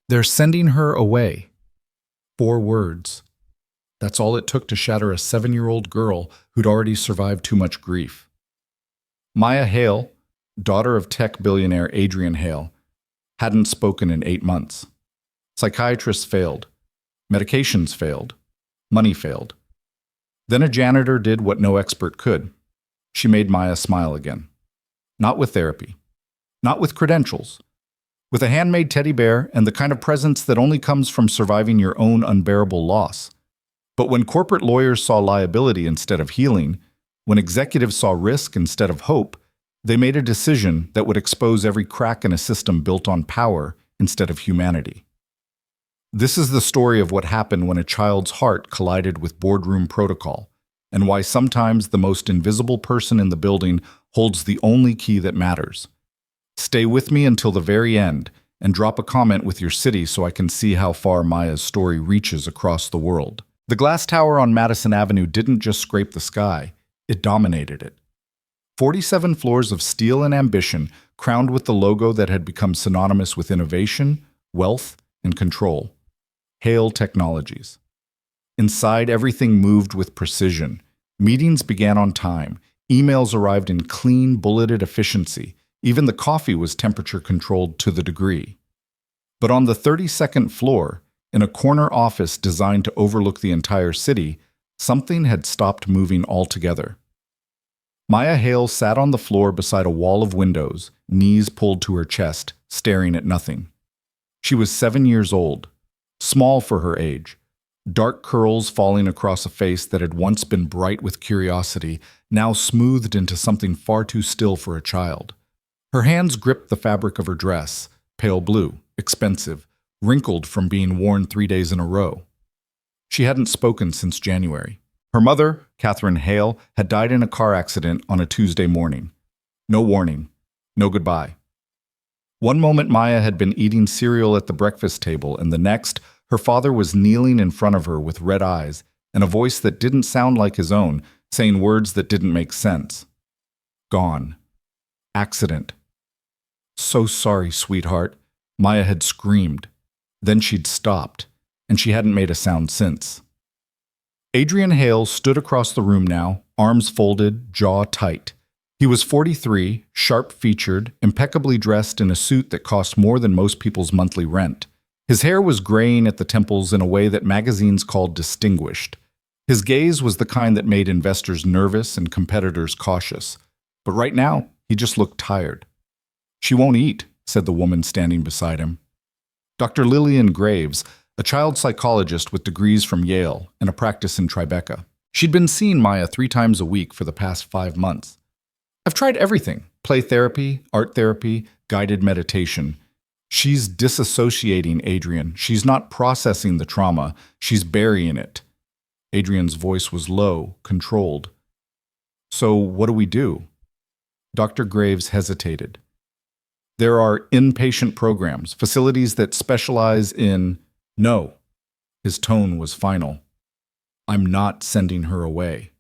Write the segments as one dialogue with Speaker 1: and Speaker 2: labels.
Speaker 1: They're sending her away. 4 words. That's all it took to shatter a 7-year-old girl who'd already survived too much grief. Maya Hale, daughter of tech billionaire Adrian Hale, hadn't spoken in 8 months. Psychiatrists failed. Medications failed. Money failed. Then a janitor did what no expert could. She made Maya smile again. Not with therapy. Not with credentials. With a handmade teddy bear and the kind of presence that only comes from surviving your own unbearable loss. But when corporate lawyers saw liability instead of healing, when executives saw risk instead of hope, they made a decision that would expose every crack in a system built on power instead of humanity. This is the story of what happened when a child's heart collided with boardroom protocol, and why sometimes the most invisible person in the building holds the only key that matters. Stay with me until the very end, and drop a comment with your city so I can see how far Maya's story reaches across the world. The glass tower on Madison Avenue didn't just scrape the sky, it dominated it. 47 floors of steel and ambition, crowned with the logo that had become synonymous with innovation, wealth, and control. Hale Technologies. Inside, everything moved with precision. Meetings began on time. Emails arrived in clean, bulleted efficiency. Even the coffee was temperature-controlled to the degree. But on the 32nd floor, in a corner office designed to overlook the entire city, something had stopped moving altogether. Maya Hale sat on the floor beside a wall of windows, knees pulled to her chest, staring at nothing. She was 7 years old, small for her age, dark curls falling across a face that had once been bright with curiosity, now smoothed into something far too still for a child. Her hands gripped the fabric of her dress, pale blue, expensive, wrinkled from being worn 3 days in a row. She hadn't spoken since January. Her mother, Catherine Hale, had died in a car accident on a Tuesday morning. No warning, no goodbye. One moment Maya had been eating cereal at the breakfast table, and the next, her father was kneeling in front of her with red eyes and a voice that didn't sound like his own, saying words that didn't make sense. Gone. Accident. So sorry, sweetheart, Maya had screamed. Then she'd stopped, and she hadn't made a sound since. Adrian Hale stood across the room now, arms folded, jaw tight. He was 43, sharp-featured, impeccably dressed in a suit that cost more than most people's monthly rent. His hair was graying at the temples in a way that magazines called distinguished. His gaze was the kind that made investors nervous and competitors cautious. But right now, he just looked tired. "She won't eat," said the woman standing beside him. Dr. Lillian Graves, a child psychologist with degrees from Yale and a practice in Tribeca. She'd been seeing Maya 3 times a week for the past 5 months. "I've tried everything: play therapy, art therapy, guided meditation. She's disassociating, Adrian. She's not processing the trauma. She's burying it." Adrian's voice was low, controlled. "So what do we do?" Dr. Graves hesitated. "There are inpatient programs, facilities that specialize in—" "No." His tone was final. "I'm not sending her away."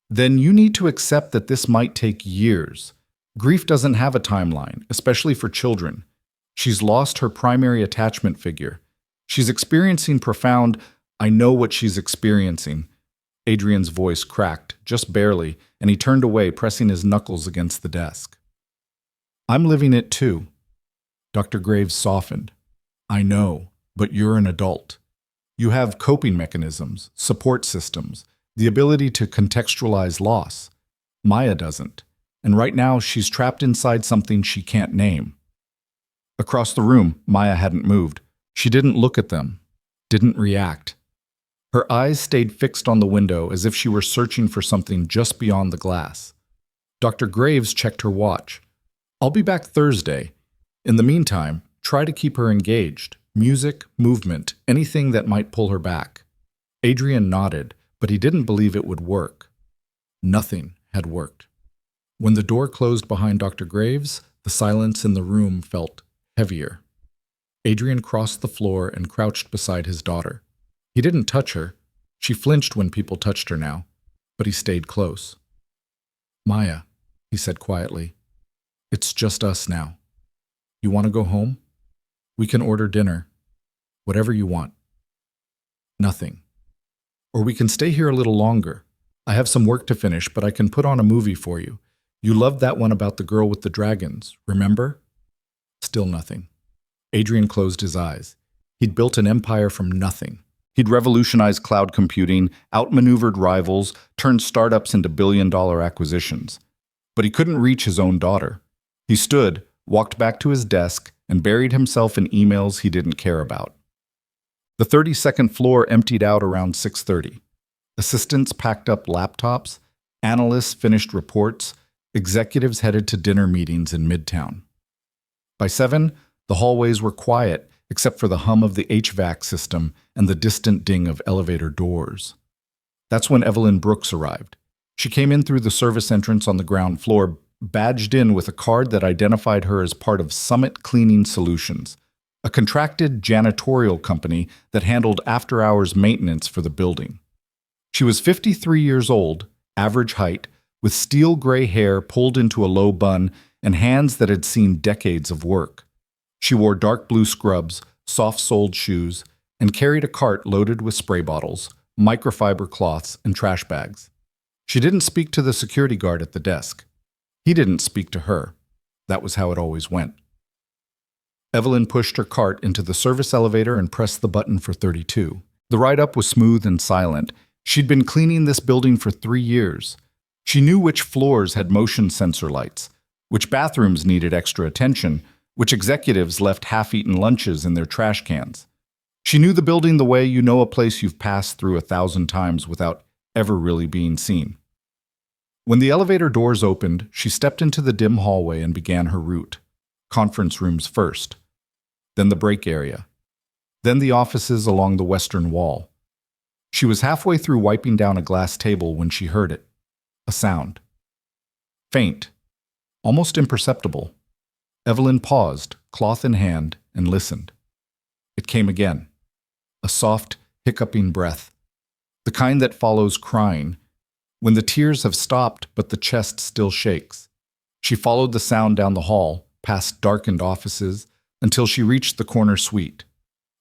Speaker 1: "Then you need to accept that this might take years. Grief doesn't have a timeline, especially for children. She's lost her primary attachment figure. She's experiencing profound— I know what she's experiencing." Adrian's voice cracked, just barely, and he turned away, pressing his knuckles against the desk. "I'm living it too." Dr. Graves softened. "I know, but you're an adult. You have coping mechanisms, support systems, the ability to contextualize loss. Maya doesn't, and right now she's trapped inside something she can't name." Across the room, Maya hadn't moved. She didn't look at them, didn't react. Her eyes stayed fixed on the window as if she were searching for something just beyond the glass. Dr. Graves checked her watch. "I'll be back Thursday. In the meantime, try to keep her engaged. Music, movement, anything that might pull her back." Adrian nodded, but he didn't believe it would work. Nothing had worked. When the door closed behind Dr. Graves, the silence in the room felt heavier. Adrian crossed the floor and crouched beside his daughter. He didn't touch her. She flinched when people touched her now, but he stayed close. "Maya," he said quietly, "it's just us now. You want to go home? We can order dinner. Whatever you want. Nothing. Or we can stay here a little longer. I have some work to finish, but I can put on a movie for you. You loved that one about the girl with the dragons, remember? Still nothing. Adrian closed his eyes. He'd built an empire from nothing. He'd revolutionized cloud computing, outmaneuvered rivals, turned startups into billion-dollar acquisitions. But he couldn't reach his own daughter. He stood, walked back to his desk, and buried himself in emails he didn't care about. The 32nd floor emptied out around 6:30. Assistants packed up laptops, analysts finished reports, executives headed to dinner meetings in Midtown. By 7, the hallways were quiet except for the hum of the HVAC system and the distant ding of elevator doors. That's when Evelyn Brooks arrived. She came in through the service entrance on the ground floor, badged in with a card that identified her as part of Summit Cleaning Solutions, a contracted janitorial company that handled after-hours maintenance for the building. She was 53 years old, average height, with steel gray hair pulled into a low bun and hands that had seen decades of work. She wore dark blue scrubs, soft-soled shoes, and carried a cart loaded with spray bottles, microfiber cloths, and trash bags. She didn't speak to the security guard at the desk. He didn't speak to her. That was how it always went. Evelyn pushed her cart into the service elevator and pressed the button for 32. The ride-up was smooth and silent. She'd been cleaning this building for 3 years. She knew which floors had motion sensor lights, which bathrooms needed extra attention, which executives left half-eaten lunches in their trash cans. She knew the building the way you know a place you've passed through 1,000 times without ever really being seen. When the elevator doors opened, she stepped into the dim hallway and began her route. Conference rooms first, then the break area, then the offices along the western wall. She was halfway through wiping down a glass table when she heard it. A sound. Faint, almost imperceptible. Evelyn paused, cloth in hand, and listened. It came again. A soft, hiccuping breath. The kind that follows crying, when the tears have stopped but the chest still shakes. She followed the sound down the hall, past darkened offices, until she reached the corner suite.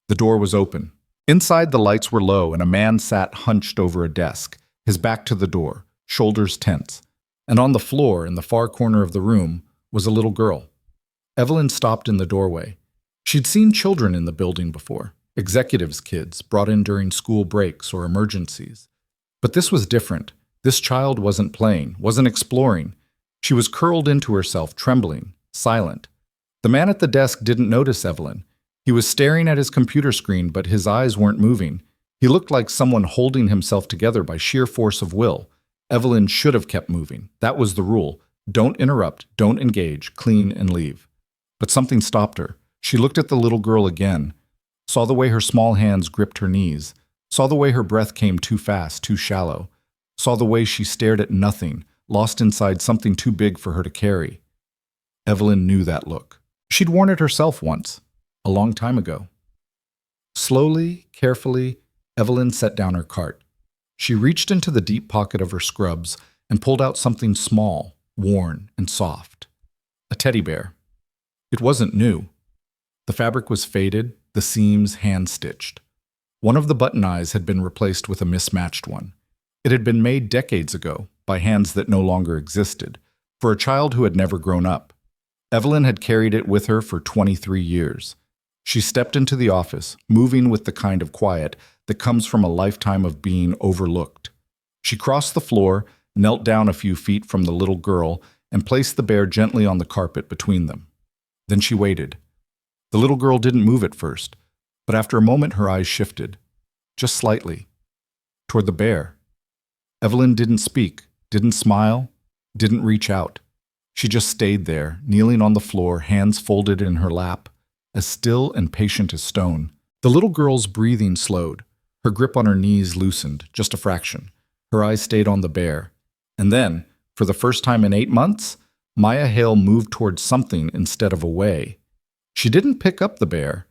Speaker 1: The door was open. Inside, the lights were low, and a man sat hunched over a desk, his back to the door, shoulders tense. And on the floor, in the far corner of the room, was a little girl. Evelyn stopped in the doorway. She'd seen children in the building before, executives' kids brought in during school breaks or emergencies. But this was different. This child wasn't playing, wasn't exploring. She was curled into herself, trembling, silent. The man at the desk didn't notice Evelyn. He was staring at his computer screen, but his eyes weren't moving. He looked like someone holding himself together by sheer force of will. Evelyn should have kept moving. That was the rule. Don't interrupt, don't engage, clean and leave. But something stopped her. She looked at the little girl again, saw the way her small hands gripped her knees, saw the way her breath came too fast, too shallow, saw the way she stared at nothing, lost inside something too big for her to carry. Evelyn knew that look. She'd worn it herself once, a long time ago. Slowly, carefully, Evelyn set down her cart. She reached into the deep pocket of her scrubs and pulled out something small, worn, and soft. A teddy bear. It wasn't new. The fabric was faded, the seams hand-stitched. One of the button eyes had been replaced with a mismatched one. It had been made decades ago, by hands that no longer existed, for a child who had never grown up. Evelyn had carried it with her for 23 years. She stepped into the office, moving with the kind of quiet that comes from a lifetime of being overlooked. She crossed the floor, knelt down a few feet from the little girl, and placed the bear gently on the carpet between them. Then she waited. The little girl didn't move at first, but after a moment her eyes shifted, just slightly, toward the bear. Evelyn didn't speak, didn't smile, didn't reach out. She just stayed there, kneeling on the floor, hands folded in her lap, as still and patient as stone. The little girl's breathing slowed. Her grip on her knees loosened, just a fraction. Her eyes stayed on the bear. And then, for the first time in 8 months, Maya Hale moved towards something instead of away. She didn't pick up the bear,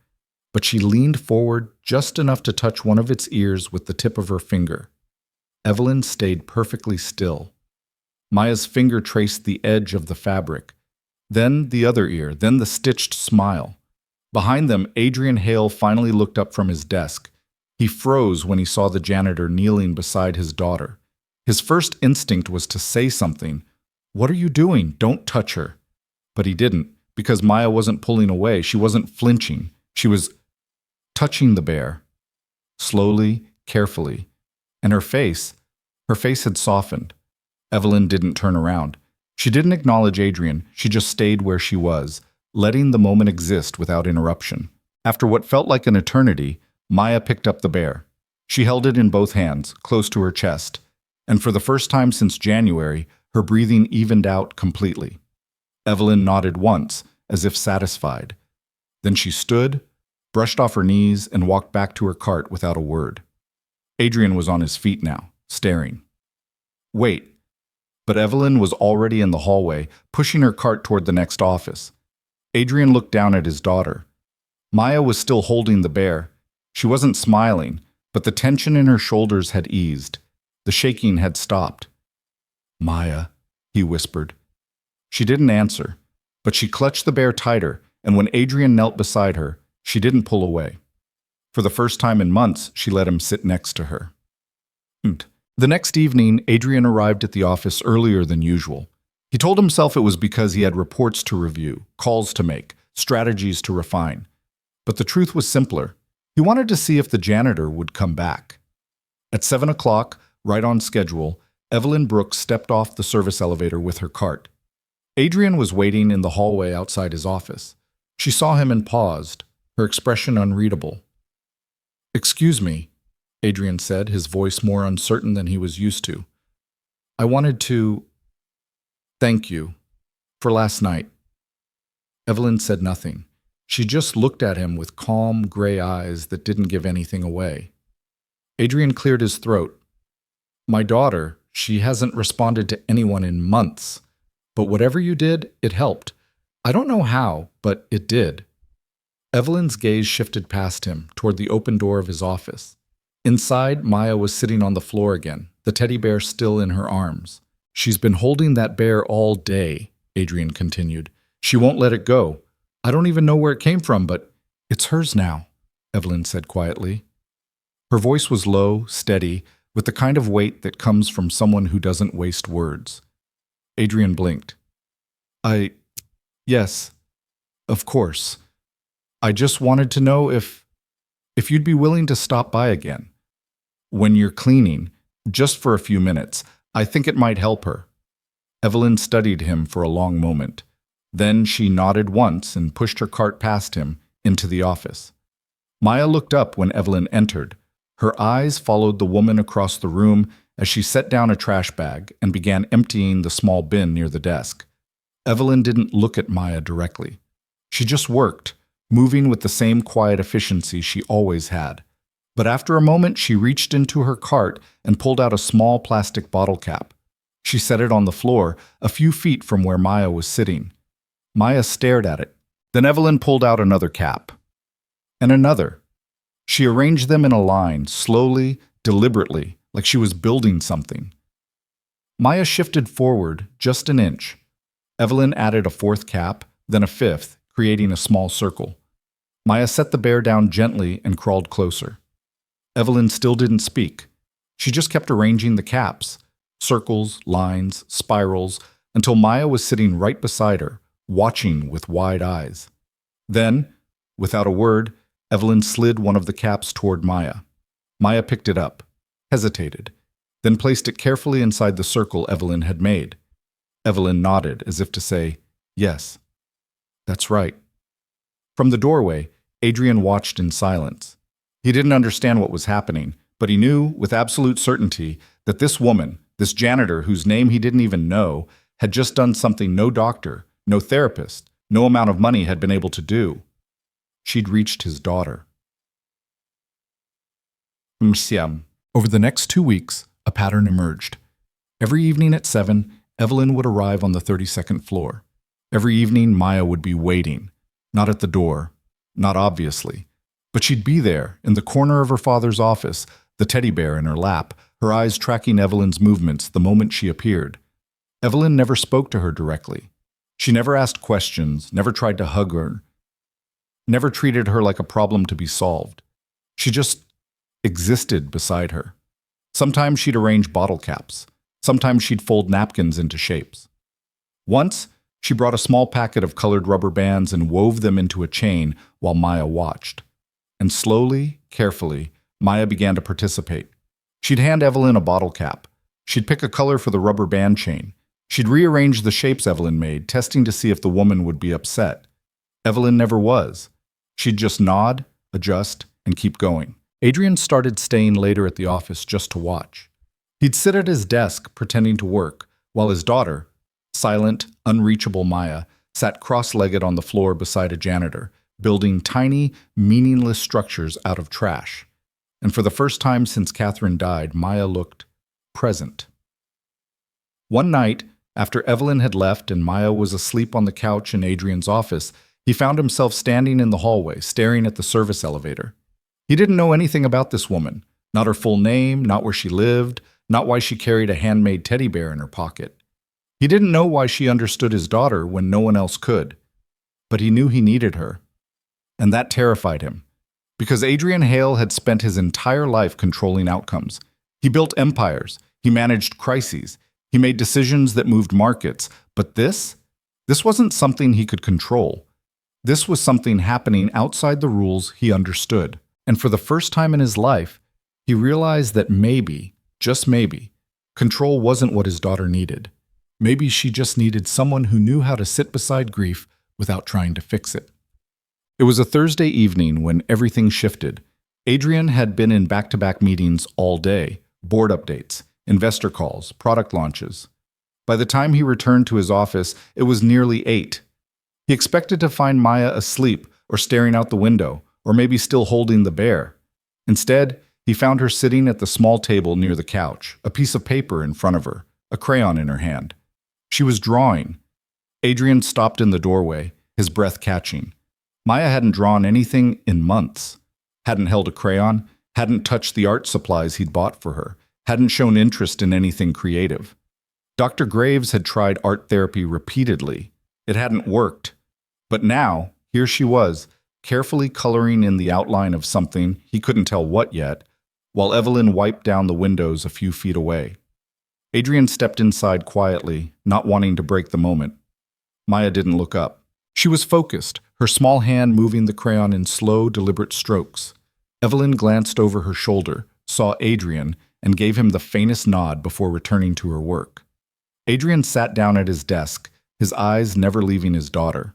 Speaker 1: but she leaned forward just enough to touch one of its ears with the tip of her finger. Evelyn stayed perfectly still. Maya's finger traced the edge of the fabric, then the other ear, then the stitched smile. Behind them, Adrian Hale finally looked up from his desk. He froze when he saw the janitor kneeling beside his daughter. His first instinct was to say something. "What are you doing? Don't touch her." But he didn't, because Maya wasn't pulling away. She wasn't flinching. She was touching the bear. Slowly, carefully. And her face had softened. Evelyn didn't turn around. She didn't acknowledge Adrian. She just stayed where she was, letting the moment exist without interruption. After what felt like an eternity, Maya picked up the bear. She held it in both hands, close to her chest. And for the first time since January, her breathing evened out completely. Evelyn nodded once, as if satisfied. Then she stood, brushed off her knees, and walked back to her cart without a word. Adrian was on his feet now, staring. Wait. But Evelyn was already in the hallway, pushing her cart toward the next office. Adrian looked down at his daughter. Maya was still holding the bear. She wasn't smiling, but the tension in her shoulders had eased. The shaking had stopped. "Maya," he whispered. She didn't answer, but she clutched the bear tighter, and when Adrian knelt beside her, she didn't pull away. For the first time in months, she let him sit next to her. The next evening, Adrian arrived at the office earlier than usual. He told himself it was because he had reports to review, calls to make, strategies to refine. But the truth was simpler. He wanted to see if the janitor would come back. At 7 o'clock, right on schedule, Evelyn Brooks stepped off the service elevator with her cart. Adrian was waiting in the hallway outside his office. She saw him and paused, her expression unreadable. "Excuse me," Adrian said, his voice more uncertain than he was used to. "I wanted to thank you for last night." Evelyn said nothing. She just looked at him with calm, gray eyes that didn't give anything away. Adrian cleared his throat. "My daughter, she hasn't responded to anyone in months. But whatever you did, it helped. I don't know how, but it did." Evelyn's gaze shifted past him, toward the open door of his office. Inside, Maya was sitting on the floor again, the teddy bear still in her arms. "She's been holding that bear all day," Adrian continued. "She won't let it go. I don't even know where it came from, but it's hers now," Evelyn said quietly. Her voice was low, steady, with the kind of weight that comes from someone who doesn't waste words. Adrian blinked. Yes, of course. I just wanted to know if you'd be willing to stop by again. When you're cleaning, just for a few minutes. I think it might help her." Evelyn studied him for a long moment. Then she nodded once and pushed her cart past him into the office. Maya looked up when Evelyn entered. Her eyes followed the woman across the room as she set down a trash bag and began emptying the small bin near the desk. Evelyn didn't look at Maya directly. She just worked, moving with the same quiet efficiency she always had. But after a moment, she reached into her cart and pulled out a small plastic bottle cap. She set it on the floor, a few feet from where Maya was sitting. Maya stared at it. Then Evelyn pulled out another cap. And another. She arranged them in a line, slowly, deliberately, like she was building something. Maya shifted forward just an inch. Evelyn added a fourth cap, then a fifth, creating a small circle. Maya set the bear down gently and crawled closer. Evelyn still didn't speak. She just kept arranging the caps, circles, lines, spirals, until Maya was sitting right beside her, watching with wide eyes. Then, without a word, Evelyn slid one of the caps toward Maya. Maya picked it up, hesitated, then placed it carefully inside the circle Evelyn had made. Evelyn nodded as if to say, "Yes, that's right." From the doorway, Adrian watched in silence. He didn't understand what was happening, but he knew with absolute certainty that this woman, this janitor whose name he didn't even know, had just done something no doctor, no therapist, no amount of money had been able to do. She'd reached his daughter. Over the next 2 weeks, a pattern emerged. Every evening at 7, Evelyn would arrive on the 32nd floor. Every evening, Maya would be waiting, not at the door, not obviously, but she'd be there, in the corner of her father's office, the teddy bear in her lap, her eyes tracking Evelyn's movements the moment she appeared. Evelyn never spoke to her directly. She never asked questions, never tried to hug her. never treated her like a problem to be solved. She just existed beside her. Sometimes she'd arrange bottle caps. Sometimes she'd fold napkins into shapes. Once, she brought a small packet of colored rubber bands and wove them into a chain while Maya watched. And slowly, carefully, Maya began to participate. She'd hand Evelyn a bottle cap. She'd pick a color for the rubber band chain. She'd rearrange the shapes Evelyn made, testing to see if the woman would be upset. Evelyn never was. She'd just nod, adjust, and keep going. Adrian started staying later at the office just to watch. He'd sit at his desk pretending to work, while his daughter, silent, unreachable Maya, sat cross-legged on the floor beside a janitor, building tiny, meaningless structures out of trash. And for the first time since Catherine died, Maya looked present. One night, after Evelyn had left and Maya was asleep on the couch in Adrian's office, he found himself standing in the hallway, staring at the service elevator. He didn't know anything about this woman, not her full name, not where she lived, not why she carried a handmade teddy bear in her pocket. He didn't know why she understood his daughter when no one else could. But he knew he needed her. And that terrified him. Because Adrian Hale had spent his entire life controlling outcomes. He built empires. He managed crises. He made decisions that moved markets. But this wasn't something he could control. This was something happening outside the rules he understood. And for the first time in his life, he realized that maybe, just maybe, control wasn't what his daughter needed. Maybe she just needed someone who knew how to sit beside grief without trying to fix it. It was a Thursday evening when everything shifted. Adrian had been in back-to-back meetings all day, board updates, investor calls, product launches. By the time he returned to his office, it was nearly 8. He expected to find Maya asleep or staring out the window, or maybe still holding the bear. Instead, he found her sitting at the small table near the couch, a piece of paper in front of her, a crayon in her hand. She was drawing. Adrian stopped in the doorway, his breath catching. Maya hadn't drawn anything in months, hadn't held a crayon, hadn't touched the art supplies he'd bought for her, hadn't shown interest in anything creative. Dr. Graves had tried art therapy repeatedly. It hadn't worked. But now, here she was, carefully coloring in the outline of something, he couldn't tell what yet, while Evelyn wiped down the windows a few feet away. Adrian stepped inside quietly, not wanting to break the moment. Maya didn't look up. She was focused, her small hand moving the crayon in slow, deliberate strokes. Evelyn glanced over her shoulder, saw Adrian, and gave him the faintest nod before returning to her work. Adrian sat down at his desk, his eyes never leaving his daughter.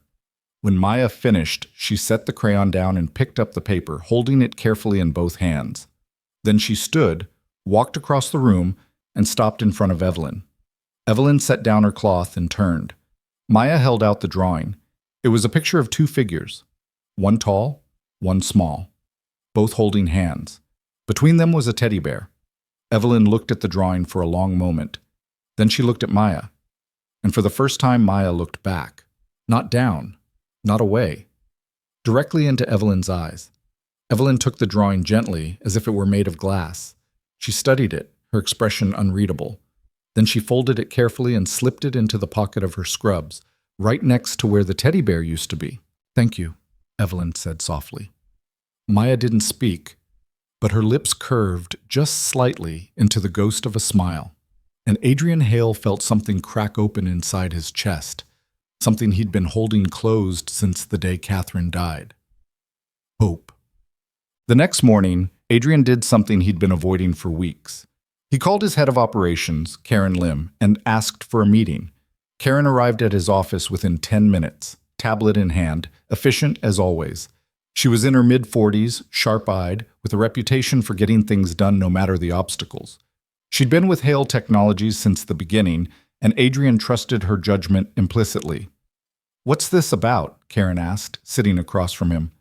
Speaker 1: When Maya finished, she set the crayon down and picked up the paper, holding it carefully in both hands. Then she stood, walked across the room, and stopped in front of Evelyn. Evelyn set down her cloth and turned. Maya held out the drawing. It was a picture of two figures, one tall, one small, both holding hands. Between them was a teddy bear. Evelyn looked at the drawing for a long moment. Then she looked at Maya. And for the first time, Maya looked back. Not down, not away. Directly into Evelyn's eyes. Evelyn took the drawing gently, as if it were made of glass. She studied it, her expression unreadable. Then she folded it carefully and slipped it into the pocket of her scrubs, right next to where the teddy bear used to be. "Thank you," Evelyn said softly. Maya didn't speak, but her lips curved just slightly into the ghost of a smile. And Adrian Hale felt something crack open inside his chest, something he'd been holding closed since the day Catherine died. Hope. The next morning, Adrian did something he'd been avoiding for weeks. He called his head of operations, Karen Lim, and asked for a meeting. Karen arrived at his office within 10 minutes, tablet in hand, efficient as always. She was in her mid-40s, sharp-eyed, with a reputation for getting things done no matter the obstacles. She'd been with Hale Technologies since the beginning, and Adrian trusted her judgment implicitly. "What's this about?" Karen asked, sitting across from him.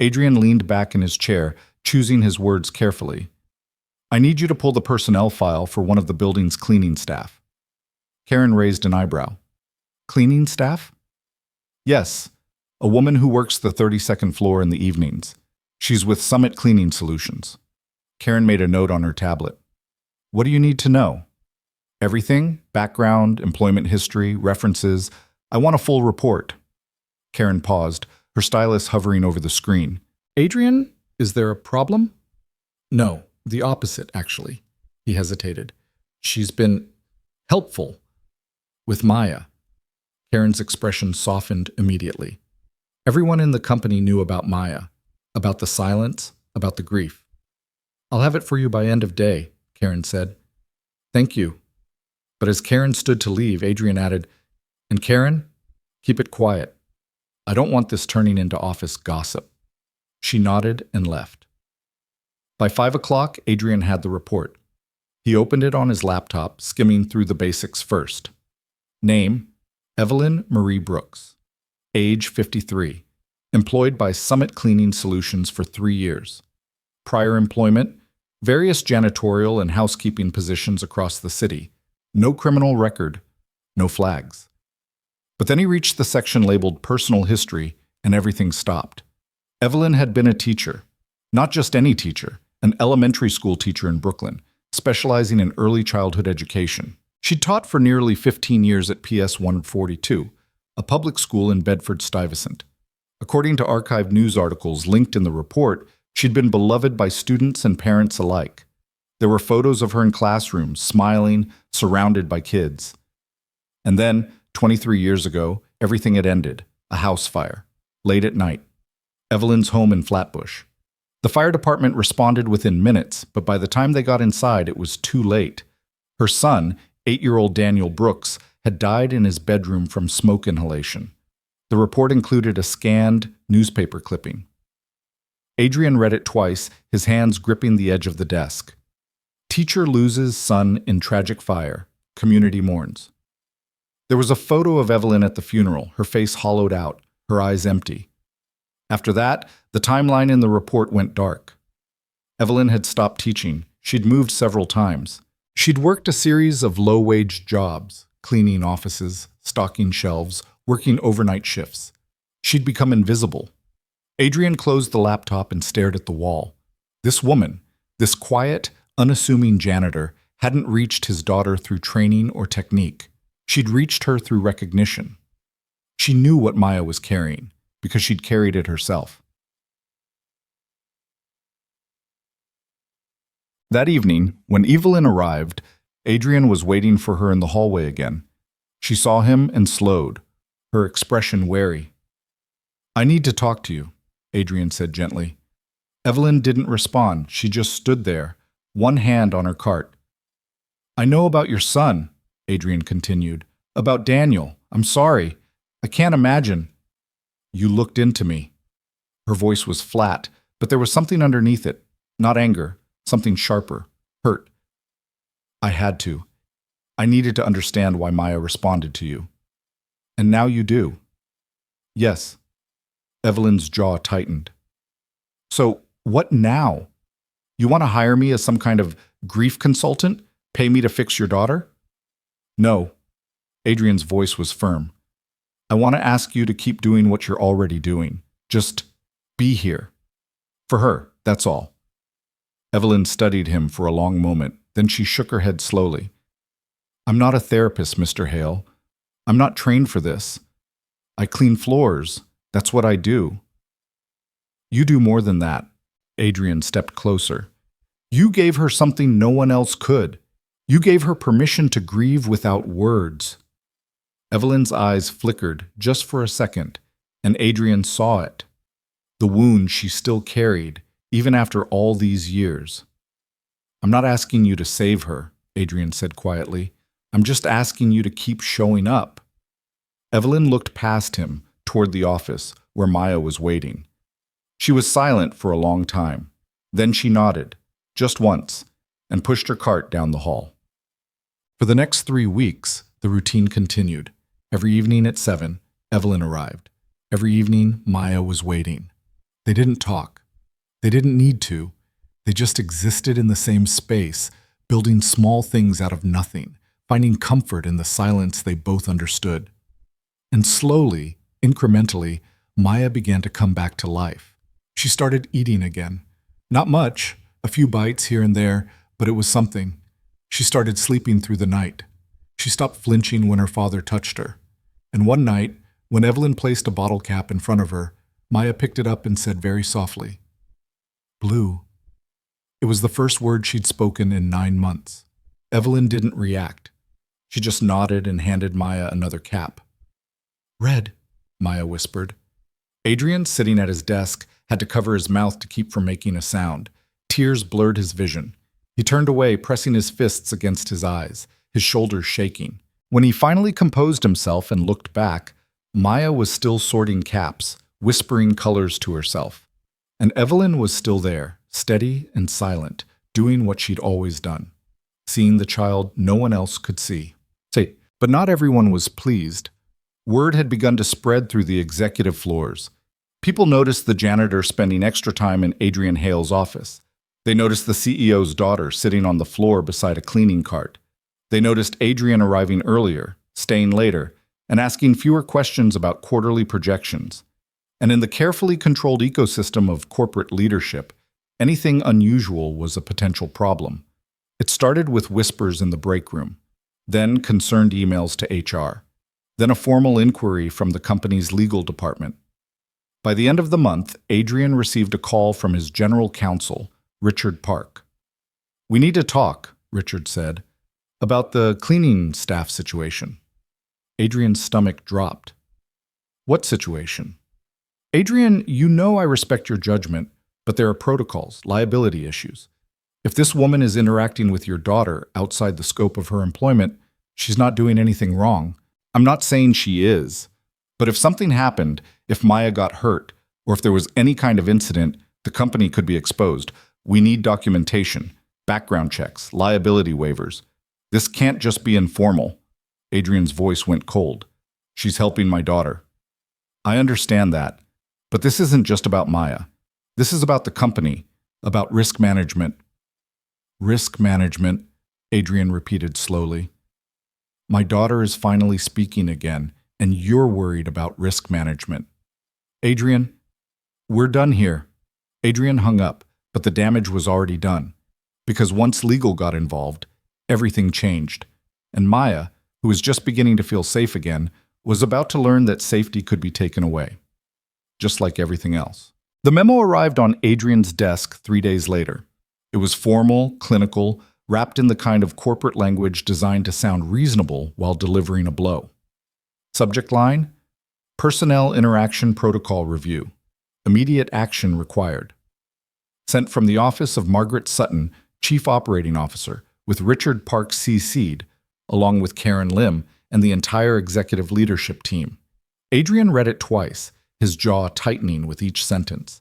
Speaker 1: Adrian leaned back in his chair, choosing his words carefully. "I need you to pull the personnel file for one of the building's cleaning staff." Karen raised an eyebrow. "Cleaning staff?" "Yes, a woman who works the 32nd floor in the evenings. She's with Summit Cleaning Solutions." Karen made a note on her tablet. "What do you need to know?" "Everything, background, employment history, references. I want a full report." Karen paused, her stylus hovering over the screen. Adrian, is there a problem? No, the opposite, actually. He hesitated. She's been helpful with Maya. Karen's expression softened immediately. Everyone in the company knew about Maya, about the silence, about the grief. I'll have it for you by end of day, Karen said. Thank you. But as Karen stood to leave, Adrian added, and Karen, keep it quiet. I don't want this turning into office gossip. She nodded and left. By 5 o'clock, Adrian had the report. He opened it on his laptop, skimming through the basics first. Name, Evelyn Marie Brooks. Age 53. Employed by Summit Cleaning Solutions for 3 years. Prior employment, various janitorial and housekeeping positions across the city. No criminal record, no flags. But then he reached the section labeled Personal History, and everything stopped. Evelyn had been a teacher. Not just any teacher, an elementary school teacher in Brooklyn, specializing in early childhood education. She taught for nearly 15 years at PS 142, a public school in Bedford-Stuyvesant. According to archived news articles linked in the report, she'd been beloved by students and parents alike. There were photos of her in classrooms, smiling, surrounded by kids. And then, 23 years ago, everything had ended. A house fire. Late at night. Evelyn's home in Flatbush. The fire department responded within minutes, but by the time they got inside, it was too late. Her son, 8-year-old Daniel Brooks, had died in his bedroom from smoke inhalation. The report included a scanned newspaper clipping. Adrian read it twice, his hands gripping the edge of the desk. Teacher loses son in tragic fire. Community mourns. There was a photo of Evelyn at the funeral, her face hollowed out, her eyes empty. After that, the timeline in the report went dark. Evelyn had stopped teaching. She'd moved several times. She'd worked a series of low-wage jobs, cleaning offices, stocking shelves, working overnight shifts. She'd become invisible. Adrian closed the laptop and stared at the wall. This woman, this quiet, unassuming janitor, hadn't reached his daughter through training or technique. She'd reached her through recognition. She knew what Maya was carrying, because she'd carried it herself. That evening, when Evelyn arrived, Adrian was waiting for her in the hallway again. She saw him and slowed, her expression wary. I need to talk to you, Adrian said gently. Evelyn didn't respond. She just stood there, one hand on her cart. I know about your son, Adrian continued. About Daniel. I'm sorry. I can't imagine. You looked into me. Her voice was flat, but there was something underneath it. Not anger, something sharper, hurt. I had to. I needed to understand why Maya responded to you. And now you do. Yes. Evelyn's jaw tightened. So, what now? You want to hire me as some kind of grief consultant? Pay me to fix your daughter? No. Adrian's voice was firm. I want to ask you to keep doing what you're already doing. Just be here. For her, that's all. Evelyn studied him for a long moment, then she shook her head slowly. I'm not a therapist, Mr. Hale. I'm not trained for this. I clean floors. That's what I do. You do more than that. Adrian stepped closer. You gave her something no one else could. You gave her permission to grieve without words. Evelyn's eyes flickered just for a second, and Adrian saw it. The wound she still carried, even after all these years. I'm not asking you to save her, Adrian said quietly. I'm just asking you to keep showing up. Evelyn looked past him, toward the office, where Maya was waiting. She was silent for a long time. Then she nodded, just once, and pushed her cart down the hall. For the next 3 weeks, the routine continued. Every evening at 7, Evelyn arrived. Every evening, Maya was waiting. They didn't talk. They didn't need to. They just existed in the same space, building small things out of nothing, finding comfort in the silence they both understood. And slowly, incrementally, Maya began to come back to life. She started eating again. Not much, a few bites here and there, but it was something. She started sleeping through the night. She stopped flinching when her father touched her. And one night, when Evelyn placed a bottle cap in front of her, Maya picked it up and said very softly, "Blue." It was the first word she'd spoken in 9 months. Evelyn didn't react. She just nodded and handed Maya another cap. "Red," Maya whispered. Adrian, sitting at his desk, had to cover his mouth to keep from making a sound. Tears blurred his vision. He turned away, pressing his fists against his eyes, his shoulders shaking. When he finally composed himself and looked back, Maya was still sorting caps, whispering colors to herself. And Evelyn was still there, steady and silent, doing what she'd always done, seeing the child no one else could see. But not everyone was pleased. Word had begun to spread through the executive floors. People noticed the janitor spending extra time in Adrian Hale's office. They noticed the CEO's daughter sitting on the floor beside a cleaning cart. They noticed Adrian arriving earlier, staying later, and asking fewer questions about quarterly projections. And in the carefully controlled ecosystem of corporate leadership, anything unusual was a potential problem. It started with whispers in the break room, then concerned emails to HR, then a formal inquiry from the company's legal department. By the end of the month, Adrian received a call from his general counsel, Richard Park. "We need to talk," Richard said, "about the cleaning staff situation." Adrian's stomach dropped. "What situation?" "Adrian, you know I respect your judgment, but there are protocols, liability issues. If this woman is interacting with your daughter outside the scope of her employment, she's not doing anything wrong. I'm not saying she is. But if something happened, if Maya got hurt, or if there was any kind of incident, the company could be exposed. We need documentation, background checks, liability waivers. This can't just be informal." Adrian's voice went cold. "She's helping my daughter." "I understand that. But this isn't just about Maya. This is about the company, about risk management." "Risk management," Adrian repeated slowly. "My daughter is finally speaking again, and you're worried about risk management." "Adrian, we're done here." Adrian hung up, but the damage was already done. Because once legal got involved, everything changed. And Maya, who was just beginning to feel safe again, was about to learn that safety could be taken away. Just like everything else. The memo arrived on Adrian's desk 3 days later. It was formal, clinical, wrapped in the kind of corporate language designed to sound reasonable while delivering a blow. Subject line: Personnel Interaction Protocol Review. Immediate action required. Sent from the office of Margaret Sutton, Chief Operating Officer, with Richard Park CC'd, along with Karen Lim and the entire executive leadership team. Adrian read it twice, his jaw tightening with each sentence.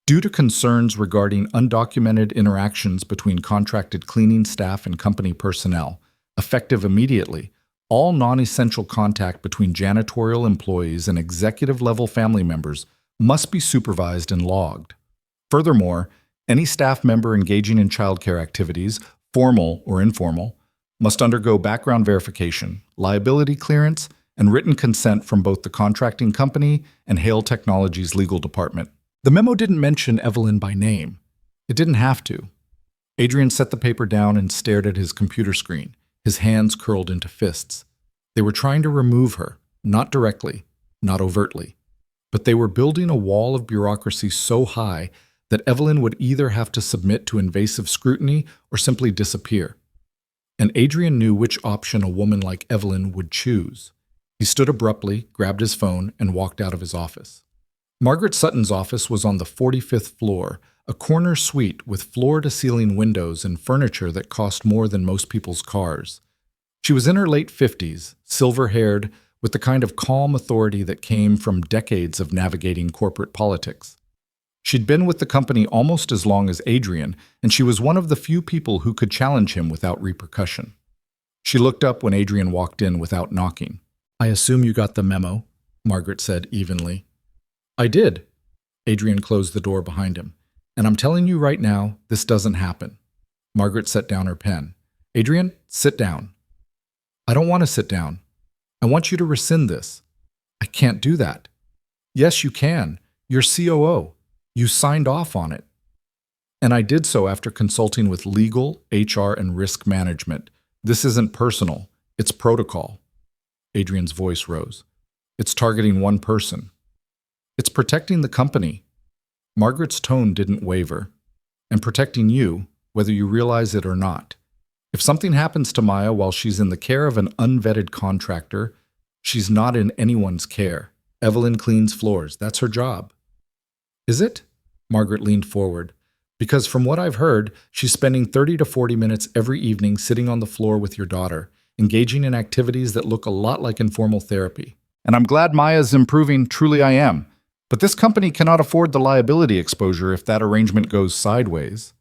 Speaker 1: Due to concerns regarding undocumented interactions between contracted cleaning staff and company personnel, effective immediately, all non-essential contact between janitorial employees and executive-level family members must be supervised and logged. Furthermore, any staff member engaging in childcare activities, formal or informal, must undergo background verification, liability clearance, and written consent from both the contracting company and Hale Technologies legal department. The memo didn't mention Evelyn by name. It didn't have to. Adrian set the paper down and stared at his computer screen, his hands curled into fists. They were trying to remove her, not directly, not overtly. But they were building a wall of bureaucracy so high that Evelyn would either have to submit to invasive scrutiny or simply disappear. And Adrian knew which option a woman like Evelyn would choose. He stood abruptly, grabbed his phone, and walked out of his office. Margaret Sutton's office was on the 45th floor, a corner suite with floor-to-ceiling windows and furniture that cost more than most people's cars. She was in her late 50s, silver-haired, with the kind of calm authority that came from decades of navigating corporate politics. She'd been with the company almost as long as Adrian, and she was one of the few people who could challenge him without repercussion. She looked up when Adrian walked in without knocking. "I assume you got the memo," Margaret said evenly. "I did." Adrian closed the door behind him. "And I'm telling you right now, this doesn't happen." Margaret set down her pen. "Adrian, sit down." "I don't want to sit down. I want you to rescind this." "I can't do that." "Yes, you can. You're COO. You signed off on it." "And I did so after consulting with legal, HR, and risk management. This isn't personal. It's protocol." Adrian's voice rose. "It's targeting one person." It's protecting the company. Margaret's tone didn't waver. And protecting you, whether you realize it or not. If something happens to Maya while she's in the care of an unvetted contractor, she's not in anyone's care. Evelyn cleans floors. That's her job. Is it? Margaret leaned forward. Because from what I've heard, she's spending 30 to 40 minutes every evening sitting on the floor with your daughter, engaging in activities that look a lot like informal therapy. And I'm glad Maya's improving, truly I am. But this company cannot afford the liability exposure if that arrangement goes sideways.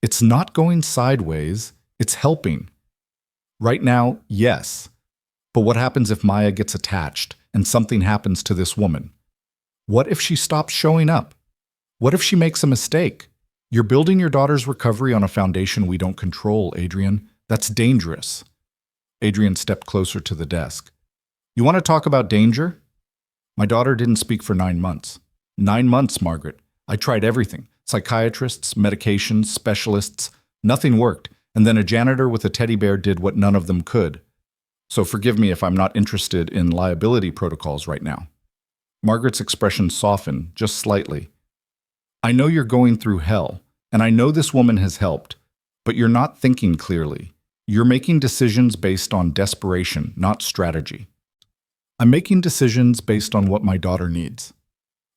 Speaker 1: It's not going sideways, it's helping. Right now, yes. But what happens if Maya gets attached and something happens to this woman? What if she stops showing up? What if she makes a mistake? You're building your daughter's recovery on a foundation we don't control, Adrian. That's dangerous. Adrian stepped closer to the desk. You want to talk about danger? My daughter didn't speak for 9 months. 9 months, Margaret. I tried everything. Psychiatrists, medications, specialists. Nothing worked. And then a janitor with a teddy bear did what none of them could. So forgive me if I'm not interested in liability protocols right now. Margaret's expression softened, just slightly. I know you're going through hell, and I know this woman has helped, but you're not thinking clearly. You're making decisions based on desperation, not strategy. I'm making decisions based on what my daughter needs.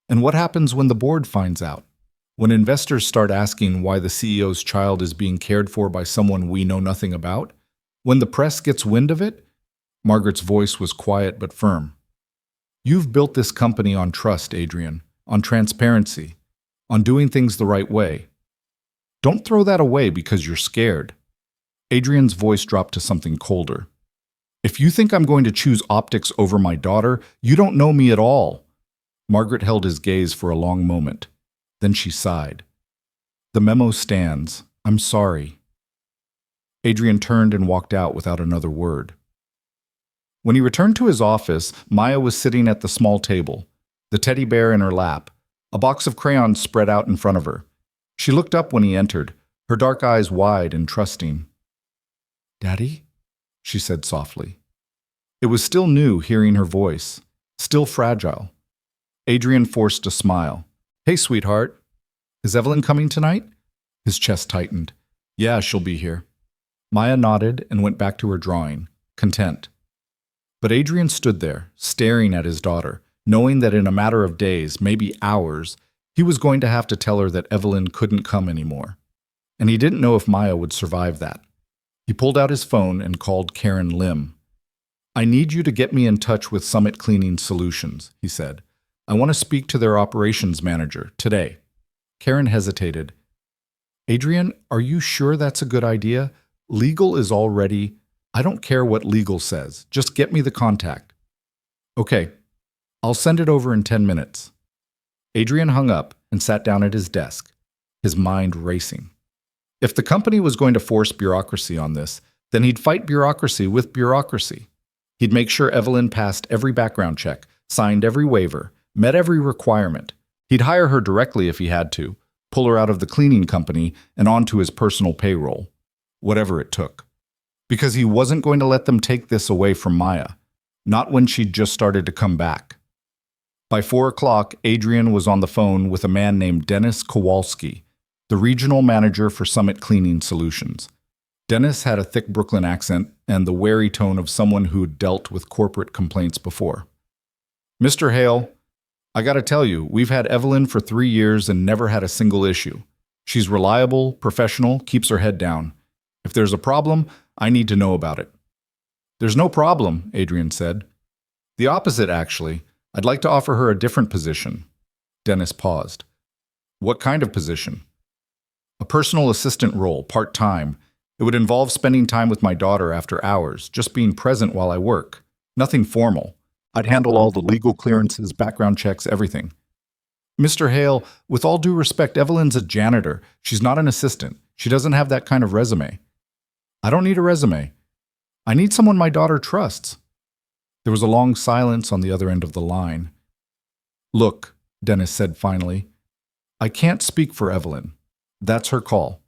Speaker 1: And what happens when the board finds out? When investors start asking why the CEO's child is being cared for by someone we know nothing about? When the press gets wind of it? Margaret's voice was quiet but firm. You've built this company on trust, Adrian, on transparency, on doing things the right way. Don't throw that away because you're scared. Adrian's voice dropped to something colder. If you think I'm going to choose optics over my daughter, you don't know me at all. Margaret held his gaze for a long moment. Then she sighed. The memo stands. I'm sorry. Adrian turned and walked out without another word. When he returned to his office, Maya was sitting at the small table, the teddy bear in her lap, a box of crayons spread out in front of her. She looked up when he entered, her dark eyes wide and trusting. Daddy? She said softly. It was still new hearing her voice, still fragile. Adrian forced a smile. Hey, sweetheart. Is Evelyn coming tonight? His chest tightened. Yeah, she'll be here. Maya nodded and went back to her drawing, content. But Adrian stood there, staring at his daughter, knowing that in a matter of days, maybe hours, he was going to have to tell her that Evelyn couldn't come anymore. And he didn't know if Maya would survive that. He pulled out his phone and called Karen Lim. I need you to get me in touch with Summit Cleaning Solutions, he said. I want to speak to their operations manager today. Karen hesitated. Adrian, are you sure that's a good idea? Legal is already... I don't care what legal says. Just get me the contact. Okay, I'll send it over in 10 minutes. Adrian hung up and sat down at his desk, his mind racing. If the company was going to force bureaucracy on this, then he'd fight bureaucracy with bureaucracy. He'd make sure Evelyn passed every background check, signed every waiver, met every requirement. He'd hire her directly if he had to, pull her out of the cleaning company and onto his personal payroll, whatever it took. Because he wasn't going to let them take this away from Maya, not when she'd just started to come back. By 4 o'clock, Adrian was on the phone with a man named Dennis Kowalski, the regional manager for Summit Cleaning Solutions. Dennis had a thick Brooklyn accent and the wary tone of someone who'd dealt with corporate complaints before. Mr. Hale, I gotta tell you, we've had Evelyn for 3 years and never had a single issue. She's reliable, professional, keeps her head down. If there's a problem, I need to know about it. There's no problem, Adrian said. The opposite, actually. I'd like to offer her a different position. Dennis paused. What kind of position? A personal assistant role, part-time. It would involve spending time with my daughter after hours, just being present while I work. Nothing formal. I'd handle all the legal clearances, background checks, everything. Mr. Hale, with all due respect, Evelyn's a janitor. She's not an assistant. She doesn't have that kind of resume. I don't need a resume. I need someone my daughter trusts. There was a long silence on the other end of the line. Look, Dennis said finally, I can't speak for Evelyn. That's her call.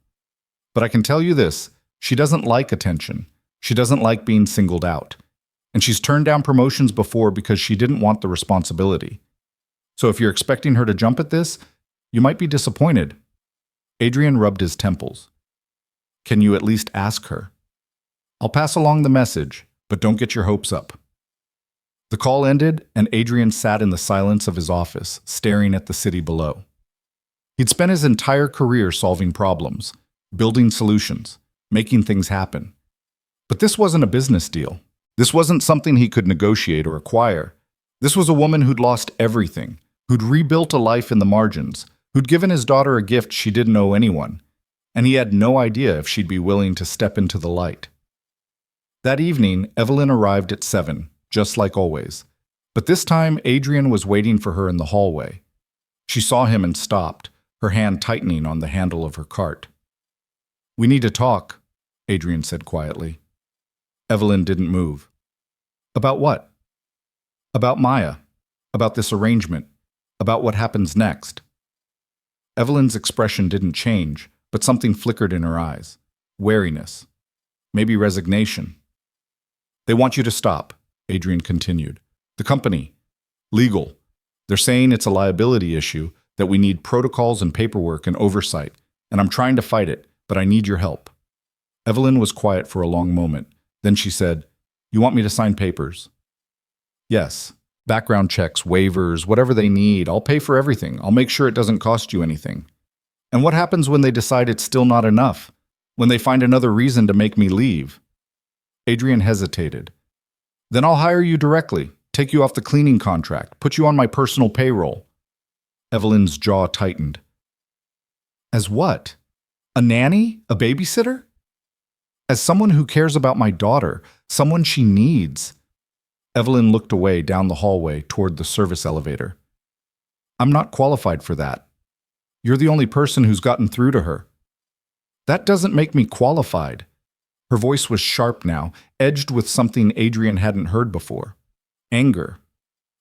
Speaker 1: But I can tell you this, she doesn't like attention. She doesn't like being singled out. And she's turned down promotions before because she didn't want the responsibility. So if you're expecting her to jump at this, you might be disappointed. Adrian rubbed his temples. Can you at least ask her? I'll pass along the message, but don't get your hopes up. The call ended, and Adrian sat in the silence of his office, staring at the city below. He'd spent his entire career solving problems, building solutions, making things happen. But this wasn't a business deal. This wasn't something he could negotiate or acquire. This was a woman who'd lost everything, who'd rebuilt a life in the margins, who'd given his daughter a gift she didn't owe anyone, and he had no idea if she'd be willing to step into the light. That evening, Evelyn arrived at 7, just like always. But this time, Adrian was waiting for her in the hallway. She saw him and stopped, her hand tightening on the handle of her cart. We need to talk, Adrian said quietly. Evelyn didn't move. About what? About Maya, about this arrangement, about what happens next. Evelyn's expression didn't change, but something flickered in her eyes. Wariness. Maybe resignation. They want you to stop, Adrian continued. The company. Legal. They're saying it's a liability issue, that we need protocols and paperwork and oversight, and I'm trying to fight it, but I need your help. Evelyn was quiet for a long moment. Then she said, You want me to sign papers? Yes. Background checks, waivers, whatever they need. I'll pay for everything. I'll make sure it doesn't cost you anything. And what happens when they decide it's still not enough? When they find another reason to make me leave? Adrian hesitated. Then I'll hire you directly, take you off the cleaning contract, put you on my personal payroll. Evelyn's jaw tightened. As what? A nanny? A babysitter? As someone who cares about my daughter, someone she needs. Evelyn looked away down the hallway toward the service elevator. I'm not qualified for that. You're the only person who's gotten through to her. That doesn't make me qualified. Her voice was sharp now, edged with something Adrian hadn't heard before. Anger.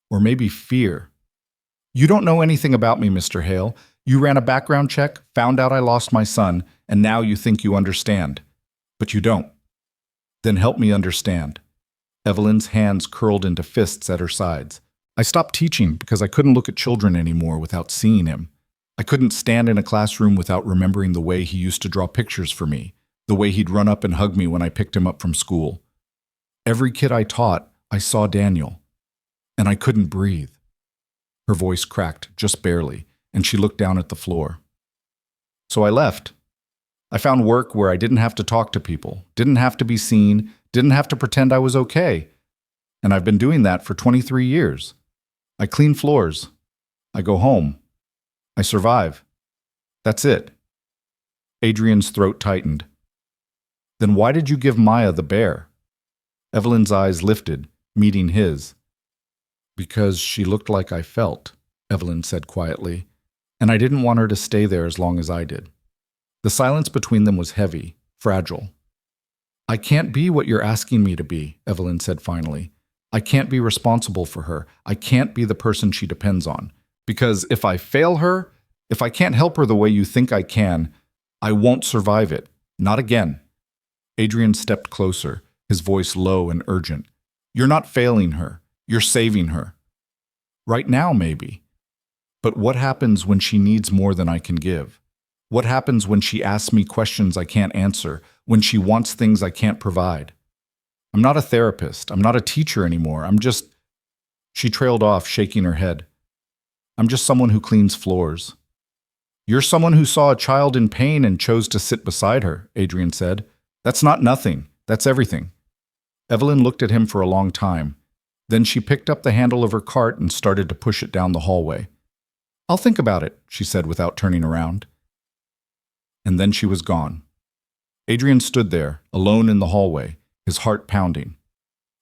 Speaker 1: Or maybe fear. You don't know anything about me, Mr. Hale. You ran a background check, found out I lost my son, and now you think you understand. But you don't. Then help me understand. Evelyn's hands curled into fists at her sides. I stopped teaching because I couldn't look at children anymore without seeing him. I couldn't stand in a classroom without remembering the way he used to draw pictures for me, the way he'd run up and hug me when I picked him up from school. Every kid I taught, I saw Daniel. And I couldn't breathe. Her voice cracked just barely, and she looked down at the floor. So I left. I found work where I didn't have to talk to people, didn't have to be seen, didn't have to pretend I was okay. And I've been doing that for 23 years. I clean floors. I go home. I survive. That's it. Adrian's throat tightened. Then why did you give Maya the bear? Evelyn's eyes lifted, meeting his. Because she looked like I felt, Evelyn said quietly, and I didn't want her to stay there as long as I did. The silence between them was heavy, fragile. I can't be what you're asking me to be, Evelyn said finally. I can't be responsible for her. I can't be the person she depends on. Because if I fail her, if I can't help her the way you think I can, I won't survive it. Not again. Adrian stepped closer, his voice low and urgent. You're not failing her. You're saving her. Right now, maybe. But what happens when she needs more than I can give? What happens when she asks me questions I can't answer, when she wants things I can't provide? I'm not a therapist. I'm not a teacher anymore. I'm just... She trailed off, shaking her head. I'm just someone who cleans floors. You're someone who saw a child in pain and chose to sit beside her, Adrian said. That's not nothing. That's everything. Evelyn looked at him for a long time. Then she picked up the handle of her cart and started to push it down the hallway. I'll think about it, she said without turning around. And then she was gone. Adrian stood there, alone in the hallway, his heart pounding.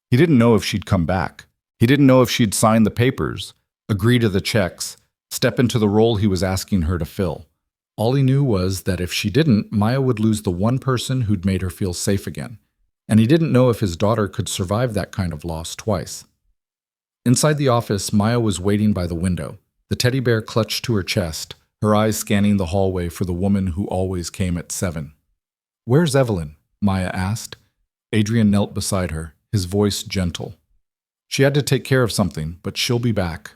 Speaker 1: He didn't know if she'd come back. He didn't know if she'd sign the papers, agree to the checks, step into the role he was asking her to fill. All he knew was that if she didn't, Maya would lose the one person who'd made her feel safe again. And he didn't know if his daughter could survive that kind of loss twice. Inside the office, Maya was waiting by the window, the teddy bear clutched to her chest, her eyes scanning the hallway for the woman who always came at 7. Where's Evelyn? Maya asked. Adrian knelt beside her, his voice gentle. She had to take care of something, but she'll be back.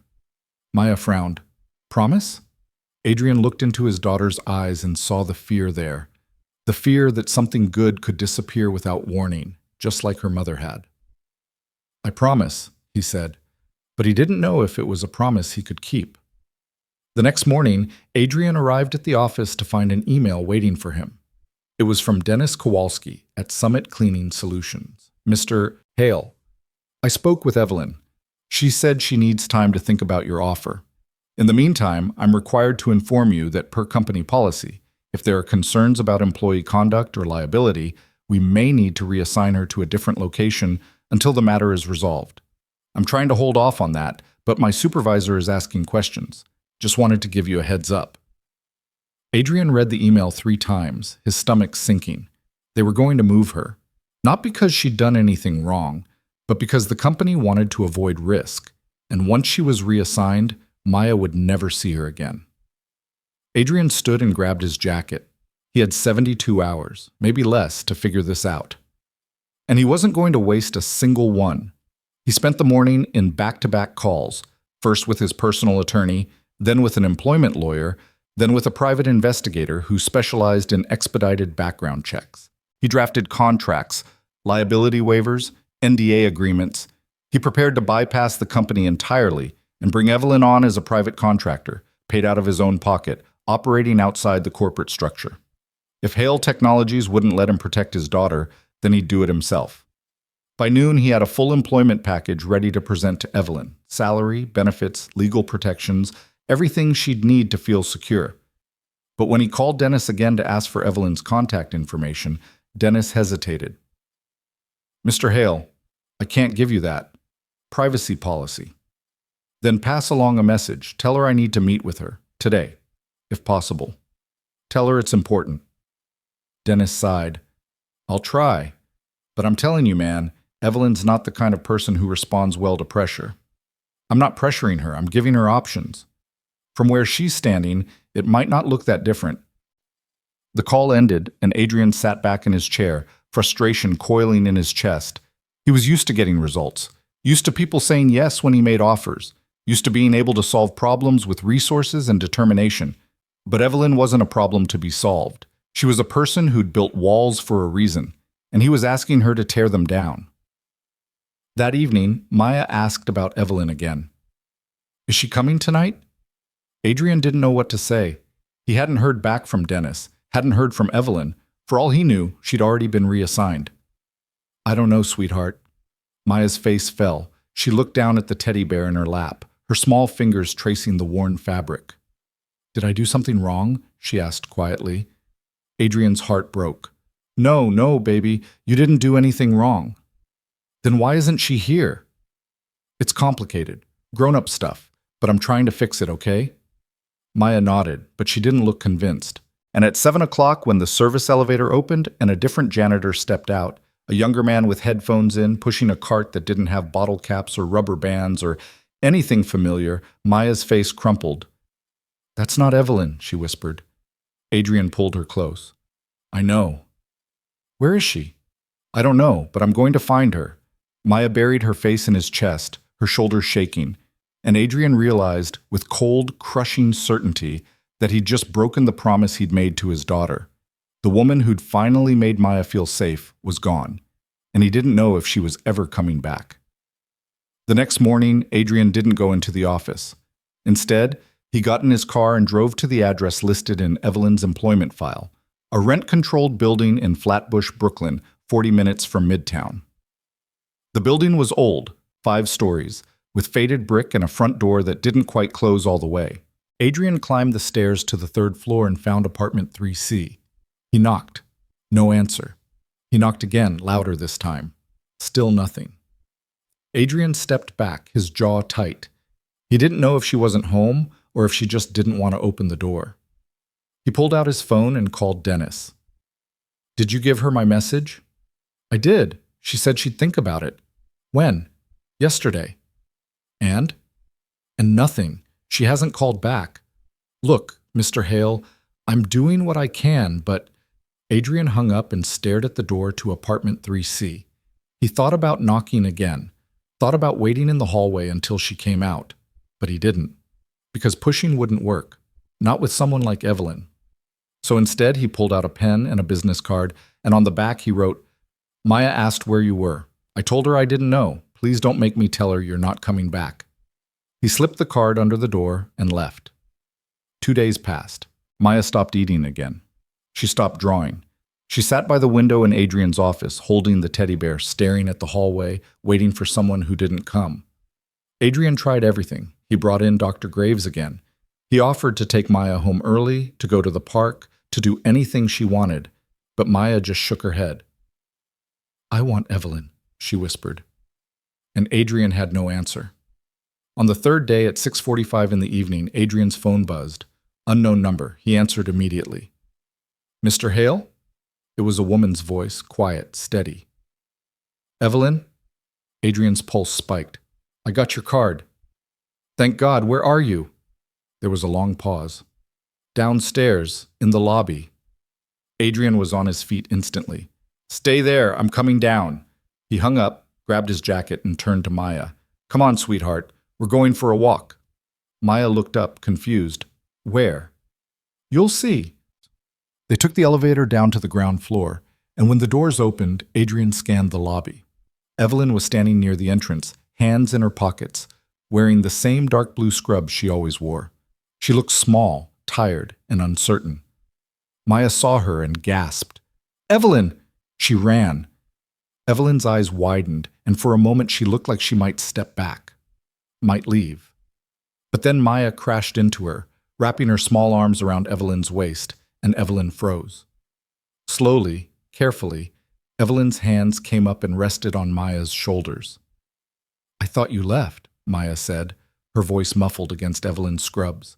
Speaker 1: Maya frowned. Promise? Adrian looked into his daughter's eyes and saw the fear there. The fear that something good could disappear without warning, just like her mother had. I promise, he said, but he didn't know if it was a promise he could keep. The next morning, Adrian arrived at the office to find an email waiting for him. It was from Dennis Kowalski at Summit Cleaning Solutions. Mr. Hale, I spoke with Evelyn. She said she needs time to think about your offer. In the meantime, I'm required to inform you that per company policy, if there are concerns about employee conduct or liability, we may need to reassign her to a different location until the matter is resolved. I'm trying to hold off on that, but my supervisor is asking questions. Just wanted to give you a heads up. Adrian read the email 3 times, his stomach sinking. They were going to move her, not because she'd done anything wrong, but because the company wanted to avoid risk, and once she was reassigned, Maya would never see her again. Adrian stood and grabbed his jacket. He had 72 hours, maybe less, to figure this out. And he wasn't going to waste a single one. He spent the morning in back-to-back calls, first with his personal attorney, then with an employment lawyer, then with a private investigator who specialized in expedited background checks. He drafted contracts, liability waivers, NDA agreements. He prepared to bypass the company entirely and bring Evelyn on as a private contractor, paid out of his own pocket, operating outside the corporate structure. If Hale Technologies wouldn't let him protect his daughter, then he'd do it himself. By noon, he had a full employment package ready to present to Evelyn: salary, benefits, legal protections, everything she'd need to feel secure. But when he called Dennis again to ask for Evelyn's contact information, Dennis hesitated. Mr. Hale, I can't give you that. Privacy policy. Then pass along a message. Tell her I need to meet with her, today, if possible. Tell her it's important. Dennis sighed. I'll try. But I'm telling you, man, Evelyn's not the kind of person who responds well to pressure. I'm not pressuring her. I'm giving her options. From where she's standing, it might not look that different. The call ended, and Adrian sat back in his chair, frustration coiling in his chest. He was used to getting results, used to people saying yes when he made offers, used to being able to solve problems with resources and determination. But Evelyn wasn't a problem to be solved. She was a person who'd built walls for a reason, and he was asking her to tear them down. That evening, Maya asked about Evelyn again. Is she coming tonight? Adrian didn't know what to say. He hadn't heard back from Dennis, hadn't heard from Evelyn. For all he knew, she'd already been reassigned. I don't know, sweetheart. Maya's face fell. She looked down at the teddy bear in her lap, her small fingers tracing the worn fabric. Did I do something wrong? She asked quietly. Adrian's heart broke. No, baby, you didn't do anything wrong. Then why isn't she here? It's complicated, grown-up stuff, but I'm trying to fix it, okay? Maya nodded, but she didn't look convinced. And at 7 o'clock, when the service elevator opened and a different janitor stepped out, a younger man with headphones in, pushing a cart that didn't have bottle caps or rubber bands or anything familiar, Maya's face crumpled. That's not Evelyn, she whispered. Adrian pulled her close. I know. Where is she? I don't know, but I'm going to find her. Maya buried her face in his chest, her shoulders shaking, and Adrian realized, with cold, crushing certainty, that he'd just broken the promise he'd made to his daughter. The woman who'd finally made Maya feel safe was gone, and he didn't know if she was ever coming back. The next morning, Adrian didn't go into the office. Instead, he got in his car and drove to the address listed in Evelyn's employment file, a rent-controlled building in Flatbush, Brooklyn, 40 minutes from Midtown. The building was old, 5 stories, with faded brick and a front door that didn't quite close all the way. Adrian climbed the stairs to the 3rd floor and found apartment 3C. He knocked. No answer. He knocked again, louder this time. Still nothing. Adrian stepped back, his jaw tight. He didn't know if she wasn't home or if she just didn't want to open the door. He pulled out his phone and called Dennis. Did you give her my message? I did. She said she'd think about it. When? Yesterday. And? And nothing. She hasn't called back. Look, Mr. Hale, I'm doing what I can, but... Adrian hung up and stared at the door to apartment 3C. He thought about knocking again, thought about waiting in the hallway until she came out, but he didn't. because pushing wouldn't work, not with someone like Evelyn. So instead, he pulled out a pen and a business card, and on the back he wrote, "Maya asked where you were. I told her I didn't know. Please don't make me tell her you're not coming back." He slipped the card under the door and left. 2 days passed. Maya stopped eating again. She stopped drawing. She sat by the window in Adrian's office, holding the teddy bear, staring at the hallway, waiting for someone who didn't come. Adrian tried everything. He brought in Dr. Graves again. He offered to take Maya home early, to go to the park, to do anything she wanted, but Maya just shook her head. "I want Evelyn," she whispered. And Adrian had no answer. On the third day at 6:45 in the evening, Adrian's phone buzzed. Unknown number. He answered immediately. "Mr. Hale?" It was a woman's voice, quiet, steady. "Evelyn?" Adrian's pulse spiked. "I got your card." "Thank God. Where are you?" There was a long pause. "Downstairs, in the lobby." Adrian was on his feet instantly. "Stay there. I'm coming down." He hung up, grabbed his jacket, and turned to Maya. "Come on, sweetheart. We're going for a walk." Maya looked up, confused. "Where?" "You'll see." They took the elevator down to the ground floor, and when the doors opened, Adrian scanned the lobby. Evelyn was standing near the entrance, hands in her pockets, wearing the same dark blue scrubs she always wore. She looked small, tired, and uncertain. Maya saw her and gasped. "Evelyn!" She ran. Evelyn's eyes widened, and for a moment she looked like she might step back, might leave. But then Maya crashed into her, wrapping her small arms around Evelyn's waist, and Evelyn froze. Slowly, carefully, Evelyn's hands came up and rested on Maya's shoulders. "I thought you left," Maya said, her voice muffled against Evelyn's scrubs.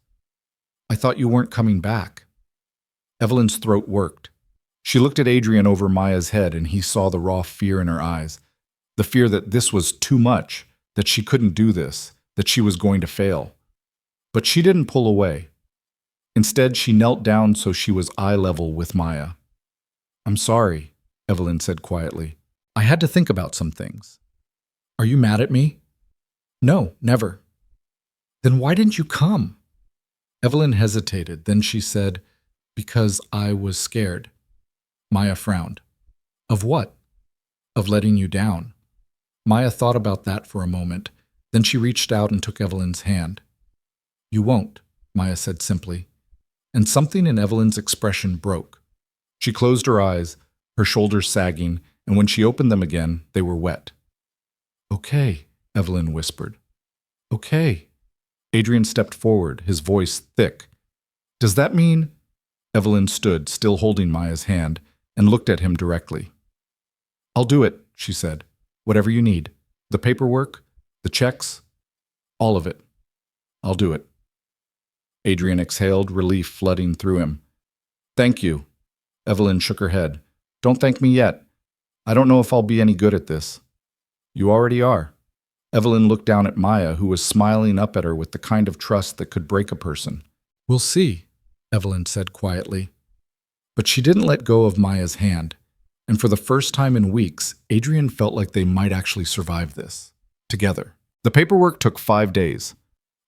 Speaker 1: "I thought you weren't coming back." Evelyn's throat worked. She looked at Adrian over Maya's head, and he saw the raw fear in her eyes. The fear that this was too much, that she couldn't do this, that she was going to fail. But she didn't pull away. Instead, she knelt down so she was eye level with Maya. "I'm sorry," Evelyn said quietly. "I had to think about some things." "Are you mad at me?" "No, never." "Then why didn't you come?" Evelyn hesitated. Then she said, "Because I was scared." Maya frowned. "Of what?" "Of letting you down." Maya thought about that for a moment. Then she reached out and took Evelyn's hand. "You won't," Maya said simply. And something in Evelyn's expression broke. She closed her eyes, her shoulders sagging, and when she opened them again, they were wet. "Okay," Evelyn whispered. "Okay." Adrian stepped forward, his voice thick. "Does that mean—" Evelyn stood, still holding Maya's hand, and looked at him directly. "I'll do it," she said. "Whatever you need. The paperwork, the checks, all of it. I'll do it." Adrian exhaled, relief flooding through him. "Thank you." Evelyn shook her head. "Don't thank me yet. I don't know if I'll be any good at this." "You already are." Evelyn looked down at Maya, who was smiling up at her with the kind of trust that could break a person. "We'll see," Evelyn said quietly. But she didn't let go of Maya's hand, and for the first time in weeks, Adrian felt like they might actually survive this, together. The paperwork took 5 days.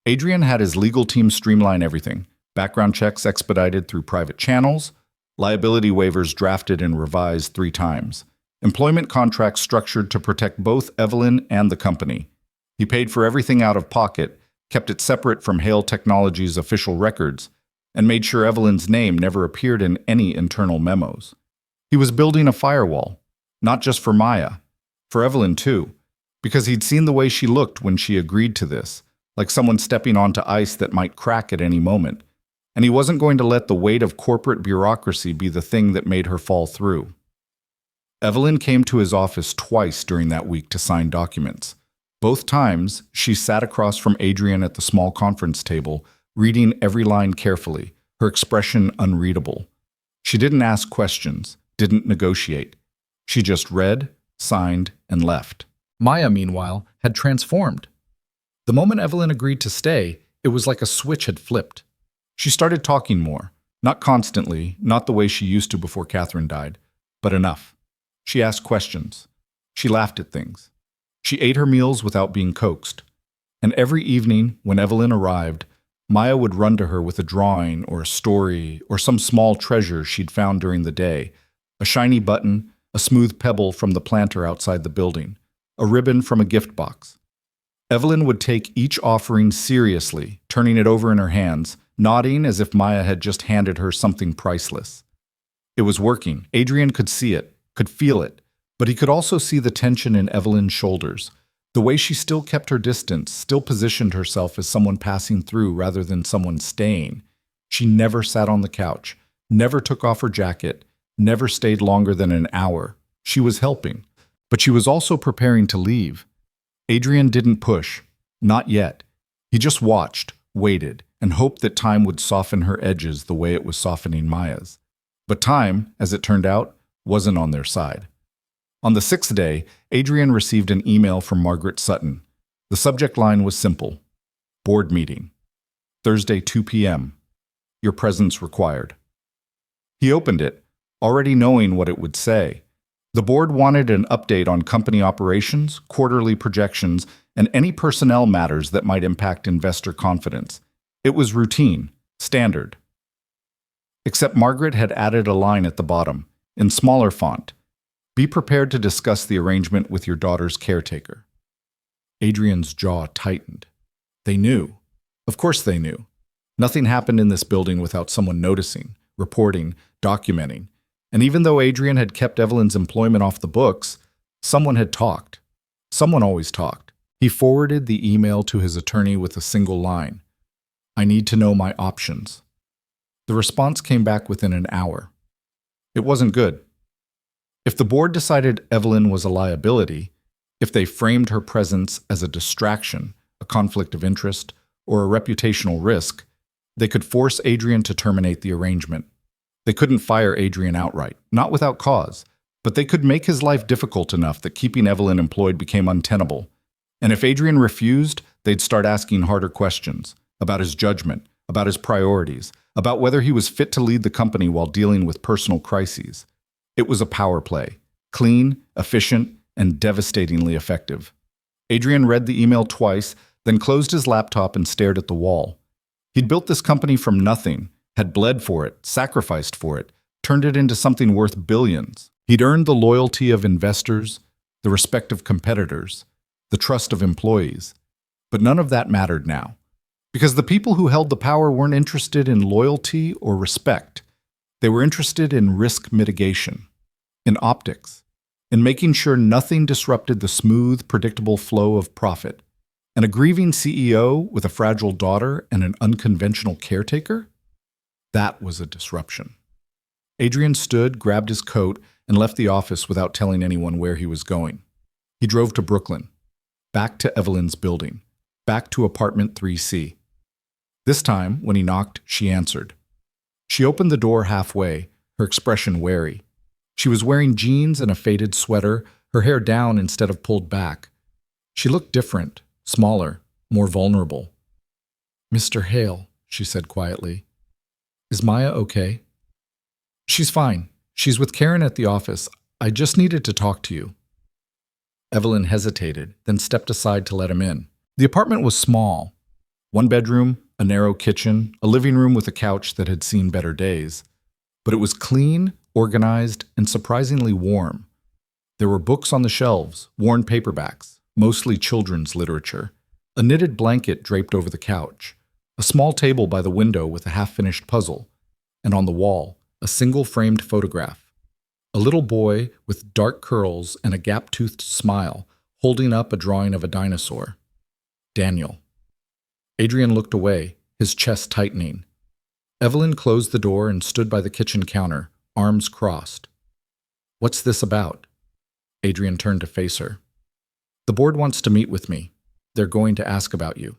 Speaker 1: Adrian had his legal team streamline everything. Background checks expedited through private channels, liability waivers drafted and revised 3 times, employment contracts structured to protect both Evelyn and the company. He paid for everything out of pocket, kept it separate from Hale Technologies' official records, and made sure Evelyn's name never appeared in any internal memos. He was building a firewall, not just for Maya, for Evelyn too, because he'd seen the way she looked when she agreed to this, like someone stepping onto ice that might crack at any moment, and he wasn't going to let the weight of corporate bureaucracy be the thing that made her fall through. Evelyn came to his office twice during that week to sign documents. Both times, she sat across from Adrian at the small conference table, reading every line carefully, her expression unreadable. She didn't ask questions, didn't negotiate. She just read, signed, and left. Maya, meanwhile, had transformed. The moment Evelyn agreed to stay, it was like a switch had flipped. She started talking more, not constantly, not the way she used to before Catherine died, but enough. She asked questions. She laughed at things. She ate her meals without being coaxed. And every evening, when Evelyn arrived, Maya would run to her with a drawing or a story or some small treasure she'd found during the day. A shiny button, a smooth pebble from the planter outside the building, a ribbon from a gift box. Evelyn would take each offering seriously, turning it over in her hands, nodding as if Maya had just handed her something priceless. It was working. Adrian could see it, could feel it, but he could also see the tension in Evelyn's shoulders, the way she still kept her distance, still positioned herself as someone passing through rather than someone staying. She never sat on the couch, never took off her jacket, never stayed longer than an hour. She was helping, but she was also preparing to leave. Adrian didn't push, not yet. He just watched, waited, and hoped that time would soften her edges the way it was softening Maya's. But time, as it turned out, wasn't on their side. On the 6th day, Adrian received an email from Margaret Sutton. The subject line was simple: board meeting. Thursday, 2 p.m. Your presence required. He opened it, already knowing what it would say. The board wanted an update on company operations, quarterly projections, and any personnel matters that might impact investor confidence. It was routine, standard. Except Margaret had added a line at the bottom, in smaller font: be prepared to discuss the arrangement with your daughter's caretaker. Adrian's jaw tightened. They knew. Of course they knew. Nothing happened in this building without someone noticing, reporting, documenting. And even though Adrian had kept Evelyn's employment off the books, someone had talked. Someone always talked. He forwarded the email to his attorney with a single line: I need to know my options. The response came back within an hour. It wasn't good. If the board decided Evelyn was a liability, if they framed her presence as a distraction, a conflict of interest, or a reputational risk, they could force Adrian to terminate the arrangement. They couldn't fire Adrian outright, not without cause, but they could make his life difficult enough that keeping Evelyn employed became untenable. And if Adrian refused, they'd start asking harder questions about his judgment, about his priorities, about whether he was fit to lead the company while dealing with personal crises. It was a power play, clean, efficient, and devastatingly effective. Adrian read the email twice, then closed his laptop and stared at the wall. He'd built this company from nothing, had bled for it, sacrificed for it, turned it into something worth billions. He'd earned the loyalty of investors, the respect of competitors, the trust of employees. But none of that mattered now, because the people who held the power weren't interested in loyalty or respect. They were interested in risk mitigation, in optics, in making sure nothing disrupted the smooth, predictable flow of profit. And a grieving CEO with a fragile daughter and an unconventional caretaker? That was a disruption. Adrian stood, grabbed his coat, and left the office without telling anyone where he was going. He drove to Brooklyn, back to Evelyn's building, back to apartment 3C. This time, when he knocked, she answered. She opened the door halfway, her expression wary. She was wearing jeans and a faded sweater, her hair down instead of pulled back. She looked different, smaller, more vulnerable. "Mr. Hale," she said quietly. "Is Maya okay?" "She's fine. She's with Karen at the office. I just needed to talk to you." Evelyn hesitated, then stepped aside to let him in. The apartment was small. One bedroom, a narrow kitchen, a living room with a couch that had seen better days. But it was clean, organized, and surprisingly warm. There were books on the shelves, worn paperbacks, mostly children's literature, a knitted blanket draped over the couch, a small table by the window with a half-finished puzzle, and on the wall, a single framed photograph. A little boy with dark curls and a gap-toothed smile, holding up a drawing of a dinosaur. Daniel. Adrian looked away, his chest tightening. Evelyn closed the door and stood by the kitchen counter, arms crossed. "What's this about?" Adrian turned to face her. "The board wants to meet with me. They're going to ask about you."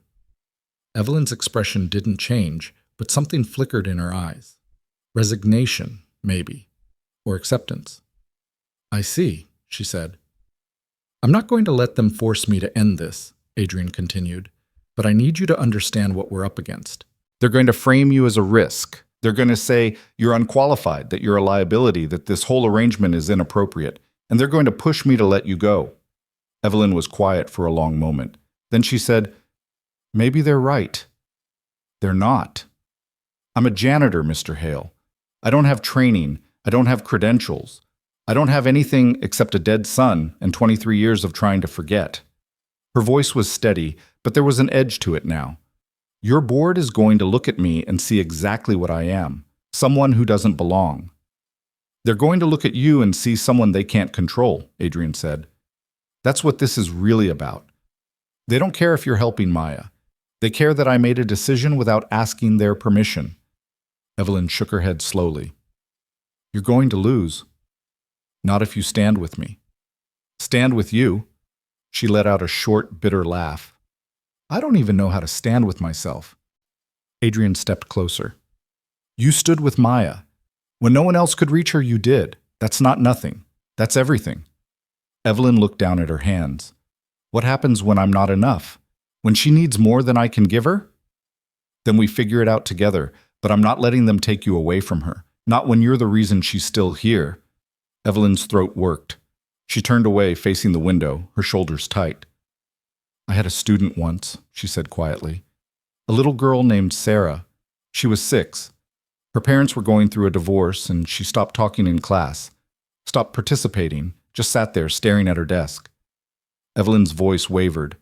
Speaker 1: Evelyn's expression didn't change, but something flickered in her eyes. Resignation, maybe, or acceptance. "I see," she said. "I'm not going to let them force me to end this," Adrian continued, "but I need you to understand what we're up against. They're going to frame you as a risk. They're going to say you're unqualified, that you're a liability, that this whole arrangement is inappropriate, and they're going to push me to let you go." Evelyn was quiet for a long moment. Then she said, "Maybe they're right." They're not. I'm a janitor, Mr. Hale. I don't have training. I don't have credentials. I don't have anything except a dead son and 23 years of trying to forget. Her voice was steady, but there was an edge to it now. Your board is going to look at me and see exactly what I am, someone who doesn't belong. They're going to look at you and see someone they can't control, Adrian said. That's what this is really about. They don't care if you're helping Maya. They care that I made a decision without asking their permission. Evelyn shook her head slowly. You're going to lose. Not if you stand with me. Stand with you? She let out a short, bitter laugh. I don't even know how to stand with myself. Adrian stepped closer. You stood with Maya. When no one else could reach her, you did. That's not nothing. That's everything. Evelyn looked down at her hands. What happens when I'm not enough? When she needs more than I can give her? Then we figure it out together, but I'm not letting them take you away from her. Not when you're the reason she's still here. Evelyn's throat worked. She turned away, facing the window, her shoulders tight. I had a student once, she said quietly. A little girl named Sarah. She was 6. Her parents were going through a divorce, and she stopped talking in class. Stopped participating, just sat there staring at her desk. Evelyn's voice wavered.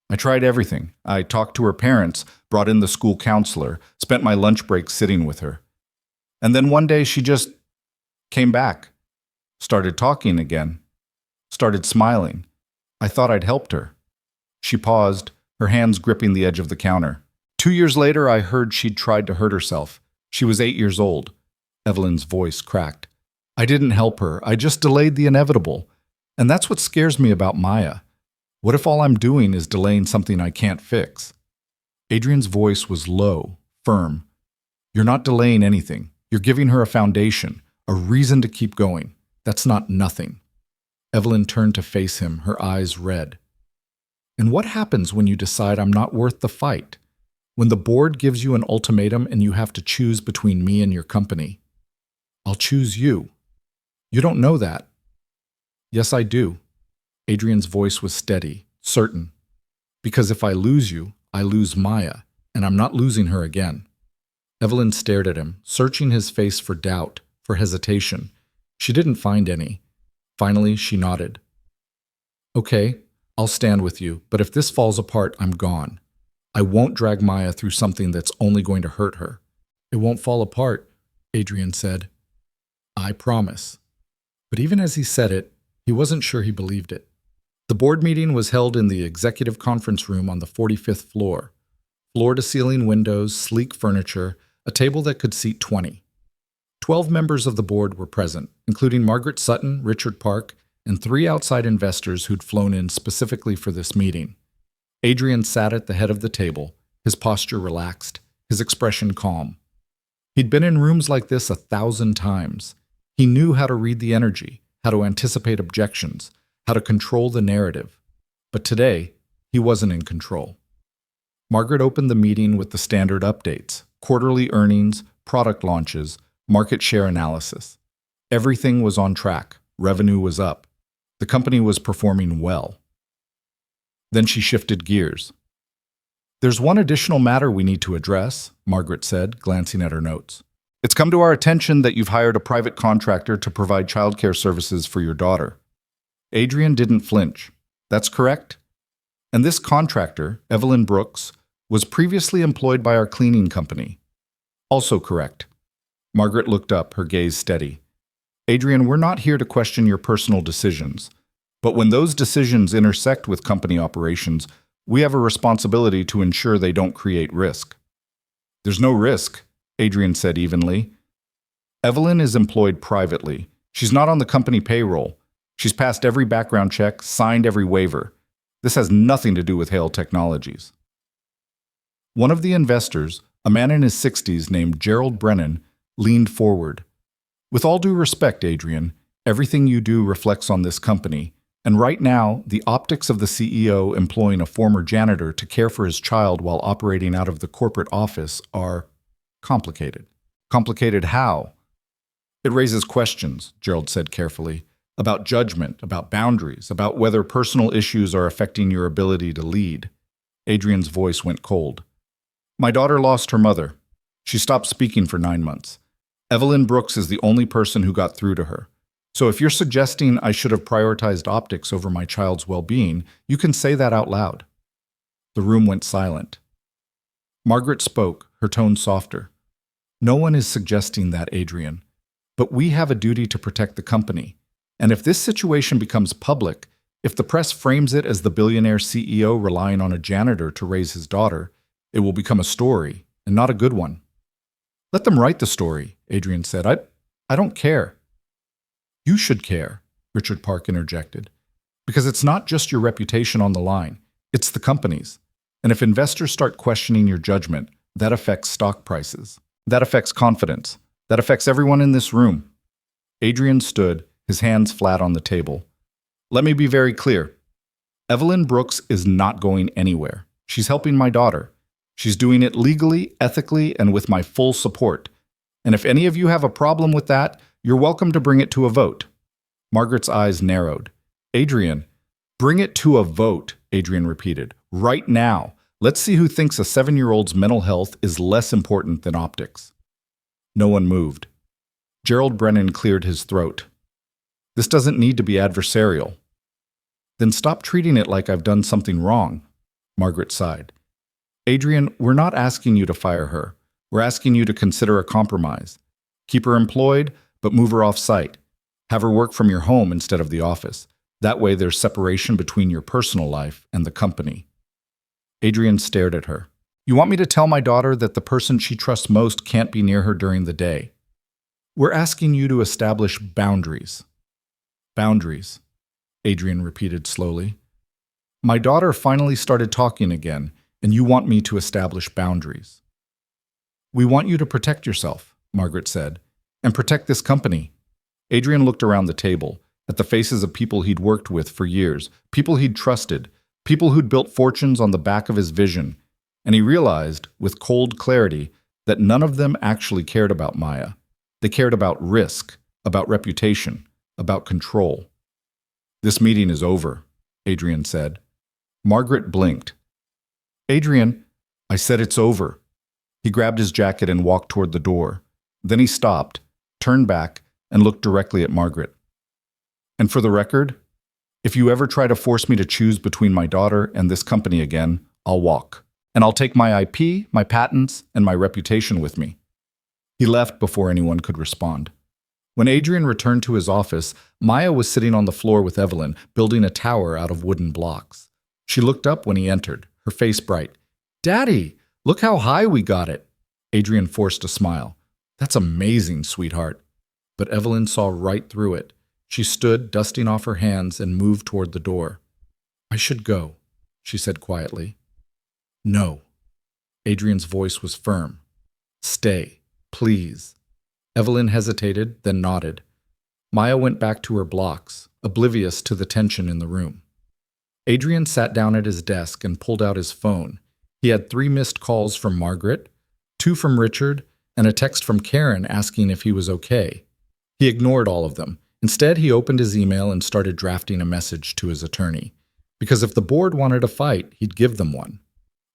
Speaker 1: I tried everything. I talked to her parents, brought in the school counselor, spent my lunch break sitting with her. And then one day she just came back. Started talking again. Started smiling. I thought I'd helped her. She paused, her hands gripping the edge of the counter. 2 years later, I heard she'd tried to hurt herself. She was 8 years old. Evelyn's voice cracked. I didn't help her. I just delayed the inevitable. And that's what scares me about Maya. What if all I'm doing is delaying something I can't fix? Adrian's voice was low, firm. You're not delaying anything. You're giving her a foundation, a reason to keep going. That's not nothing. Evelyn turned to face him, her eyes red. And what happens when you decide I'm not worth the fight? When the board gives you an ultimatum and you have to choose between me and your company? I'll choose you. You don't know that. Yes, I do. Adrian's voice was steady, certain. Because if I lose you, I lose Maya, and I'm not losing her again. Evelyn stared at him, searching his face for doubt, for hesitation. She didn't find any. Finally, she nodded. Okay, I'll stand with you, but if this falls apart, I'm gone. I won't drag Maya through something that's only going to hurt her. It won't fall apart, Adrian said. I promise. But even as he said it, he wasn't sure he believed it. The board meeting was held in the executive conference room on the 45th floor. Floor-to-ceiling windows, sleek furniture, a table that could seat 20. 12 members of the board were present, including Margaret Sutton, Richard Park, and 3 outside investors who'd flown in specifically for this meeting. Adrian sat at the head of the table, his posture relaxed, his expression calm. He'd been in rooms like this 1,000 times. He knew how to read the energy, how to anticipate objections, how to control the narrative. But today, he wasn't in control. Margaret opened the meeting with the standard updates, quarterly earnings, product launches, market share analysis. Everything was on track. Revenue was up. The company was performing well. Then she shifted gears. There's one additional matter we need to address, Margaret said, glancing at her notes. It's come to our attention that you've hired a private contractor to provide childcare services for your daughter. Adrian didn't flinch. That's correct. And this contractor, Evelyn Brooks, was previously employed by our cleaning company. Also correct. Margaret looked up, her gaze steady. Adrian, we're not here to question your personal decisions. But when those decisions intersect with company operations, we have a responsibility to ensure they don't create risk. There's no risk, Adrian said evenly. Evelyn is employed privately. She's not on the company payroll. She's passed every background check, signed every waiver. This has nothing to do with Hale Technologies. One of the investors, a man in his 60s named Gerald Brennan, leaned forward. With all due respect, Adrian, everything you do reflects on this company. And right now, the optics of the CEO employing a former janitor to care for his child while operating out of the corporate office are complicated. Complicated how? It raises questions, Gerald said carefully, about judgment, about boundaries, about whether personal issues are affecting your ability to lead. Adrian's voice went cold. My daughter lost her mother. She stopped speaking for 9 months. Evelyn Brooks is the only person who got through to her. So if you're suggesting I should have prioritized optics over my child's well-being, you can say that out loud." The room went silent. Margaret spoke, her tone softer. "No one is suggesting that, Adrian. But we have a duty to protect the company. And if this situation becomes public, if the press frames it as the billionaire CEO relying on a janitor to raise his daughter, it will become a story, and not a good one." "Let them write the story," Adrian said. I don't care." "You should care," Richard Park interjected. "Because it's not just your reputation on the line, it's the company's. And if investors start questioning your judgment, that affects stock prices. That affects confidence. That affects everyone in this room." Adrian stood, his hands flat on the table. "Let me be very clear. Evelyn Brooks is not going anywhere. She's helping my daughter. She's doing it legally, ethically, and with my full support. And if any of you have a problem with that, you're welcome to bring it to a vote." Margaret's eyes narrowed. "Adrian, bring it to a vote," Adrian repeated. "Right now. Let's see who thinks a 7-year-old's mental health is less important than optics." No one moved. Gerald Brennan cleared his throat. "This doesn't need to be adversarial." "Then stop treating it like I've done something wrong," Margaret sighed. "Adrian, we're not asking you to fire her. We're asking you to consider a compromise. Keep her employed, but move her off-site. Have her work from your home instead of the office. That way there's separation between your personal life and the company." Adrian stared at her. "You want me to tell my daughter that the person she trusts most can't be near her during the day?" "We're asking you to establish boundaries." "Boundaries," Adrian repeated slowly. "My daughter finally started talking again, and you want me to establish boundaries." "We want you to protect yourself," Margaret said, "and protect this company." Adrian looked around the table, at the faces of people he'd worked with for years, people he'd trusted, people who'd built fortunes on the back of his vision, and he realized, with cold clarity, that none of them actually cared about Maya. They cared about risk, about reputation, about control. "This meeting is over," Adrian said. Margaret blinked. "Adrian, I said it's over." He grabbed his jacket and walked toward the door. Then he stopped, turned back, and looked directly at Margaret. "And for the record, if you ever try to force me to choose between my daughter and this company again, I'll walk. And I'll take my IP, my patents, and my reputation with me." He left before anyone could respond. When Adrian returned to his office, Maya was sitting on the floor with Evelyn, building a tower out of wooden blocks. She looked up when he entered, her face bright. "Daddy, look how high we got it." Adrian forced a smile. "That's amazing, sweetheart." But Evelyn saw right through it. She stood, dusting off her hands, and moved toward the door. "I should go," she said quietly. "No." Adrian's voice was firm. "Stay, please." Evelyn hesitated, then nodded. Maya went back to her blocks, oblivious to the tension in the room. Adrian sat down at his desk and pulled out his phone. He had 3 missed calls from Margaret, 2 from Richard, and a text from Karen asking if he was okay. He ignored all of them. Instead, he opened his email and started drafting a message to his attorney. Because if the board wanted a fight, he'd give them one.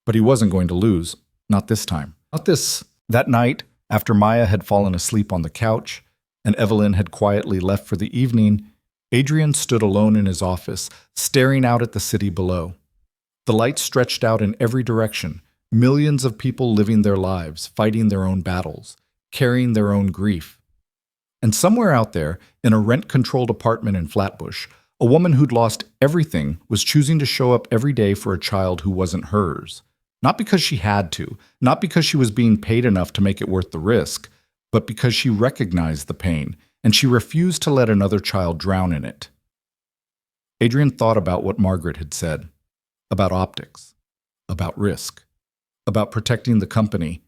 Speaker 1: But he wasn't going to lose. Not this time. Not this. That night, after Maya had fallen asleep on the couch, and Evelyn had quietly left for the evening, Adrian stood alone in his office, staring out at the city below. The lights stretched out in every direction, millions of people living their lives, fighting their own battles, carrying their own grief. And somewhere out there, in a rent-controlled apartment in Flatbush, a woman who'd lost everything was choosing to show up every day for a child who wasn't hers. Not because she had to, not because she was being paid enough to make it worth the risk, but because she recognized the pain, and she refused to let another child drown in it. Adrian thought about what Margaret had said, about optics, about risk, about protecting the company,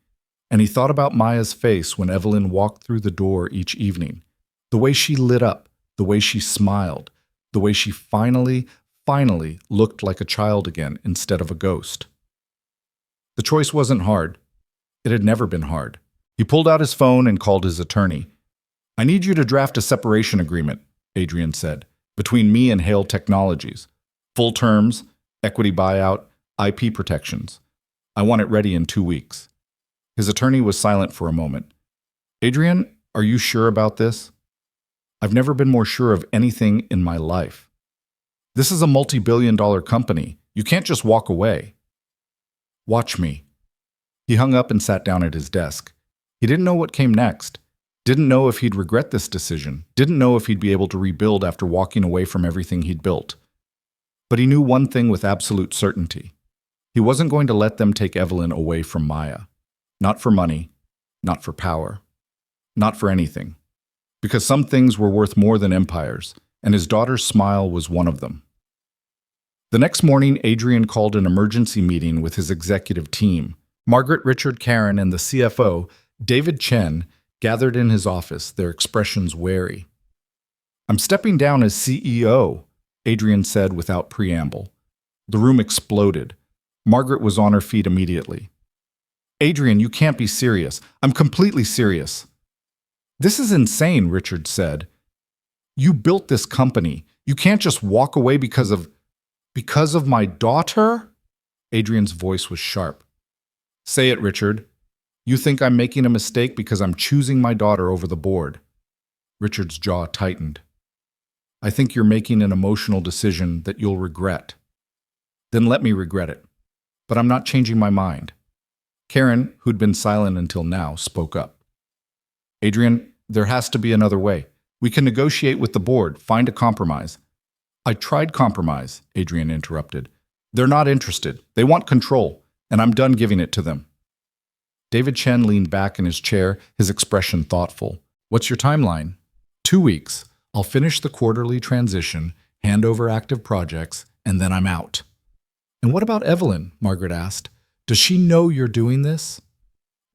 Speaker 1: and he thought about Maya's face when Evelyn walked through the door each evening, the way she lit up, the way she smiled, the way she finally looked like a child again instead of a ghost. The choice wasn't hard. It had never been hard. He pulled out his phone and called his attorney. "I need you to draft a separation agreement," Adrian said, "between me and Hale Technologies. Full terms, equity buyout, IP protections. I want it ready in 2 weeks. His attorney was silent for a moment. Adrian, are you sure about this? I've never been more sure of anything in my life. This is a multi-billion-dollar company. You can't just walk away. Watch me. He hung up and sat down at his desk. He didn't know what came next. Didn't know if he'd regret this decision. Didn't know if he'd be able to rebuild after walking away from everything he'd built. But he knew one thing with absolute certainty. He wasn't going to let them take Evelyn away from Maya. Not for money, not for power, not for anything. Because some things were worth more than empires, and his daughter's smile was one of them. The next morning, Adrian called an emergency meeting with his executive team. Margaret, Richard, Karen, and the CFO, David Chen, gathered in his office, their expressions wary. I'm stepping down as CEO, Adrian said without preamble. The room exploded. Margaret was on her feet immediately. Adrian, you can't be serious. I'm completely serious. This is insane, Richard said. You built this company. You can't just walk away because of my daughter? Adrian's voice was sharp. Say it, Richard. You think I'm making a mistake because I'm choosing my daughter over the board. Richard's jaw tightened. I think you're making an emotional decision that you'll regret. Then let me regret it. But I'm not changing my mind. Karen, who'd been silent until now, spoke up. Adrian, there has to be another way. We can negotiate with the board, find a compromise. I tried compromise, Adrian interrupted. They're not interested. They want control, and I'm done giving it to them. David Chen leaned back in his chair, his expression thoughtful. What's your timeline? 2 weeks. I'll finish the quarterly transition, hand over active projects, and then I'm out. And what about Evelyn? Margaret asked. Does she know you're doing this?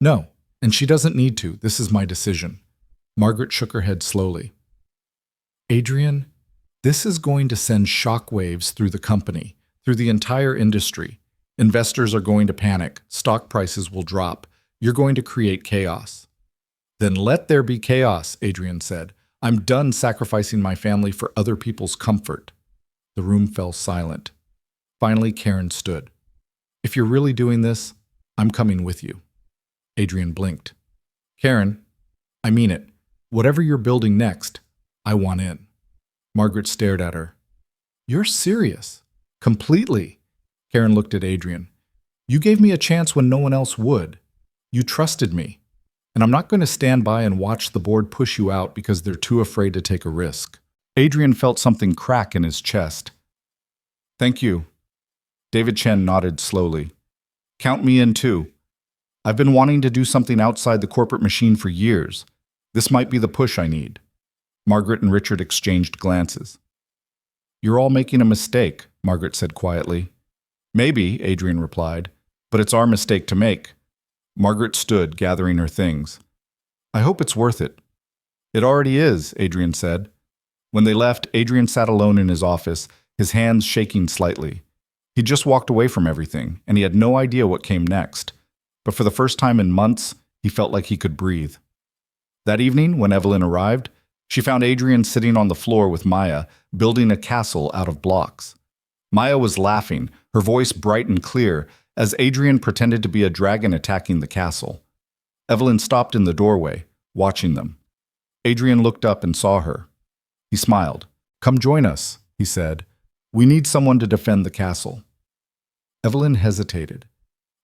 Speaker 1: No, and she doesn't need to. This is my decision. Margaret shook her head slowly. Adrian, this is going to send shockwaves through the company, through the entire industry. Investors are going to panic. Stock prices will drop. You're going to create chaos. Then let there be chaos, Adrian said. I'm done sacrificing my family for other people's comfort. The room fell silent. Finally, Karen stood. If you're really doing this, I'm coming with you. Adrian blinked. Karen, I mean it. Whatever you're building next, I want in. Margaret stared at her. You're serious. Completely. Karen looked at Adrian. You gave me a chance when no one else would. You trusted me. And I'm not going to stand by and watch the board push you out because they're too afraid to take a risk. Adrian felt something crack in his chest. Thank you. David Chen nodded slowly. Count me in too. I've been wanting to do something outside the corporate machine for years. This might be the push I need. Margaret and Richard exchanged glances. You're all making a mistake, Margaret said quietly. Maybe, Adrian replied, but it's our mistake to make. Margaret stood, gathering her things. I hope it's worth it. It already is, Adrian said. When they left, Adrian sat alone in his office, his hands shaking slightly. He'd just walked away from everything, and he had no idea what came next. But for the first time in months, he felt like he could breathe. That evening, when Evelyn arrived, she found Adrian sitting on the floor with Maya, building a castle out of blocks. Maya was laughing, her voice bright and clear, as Adrian pretended to be a dragon attacking the castle. Evelyn stopped in the doorway, watching them. Adrian looked up and saw her. He smiled. Come join us, he said. We need someone to defend the castle. Evelyn hesitated.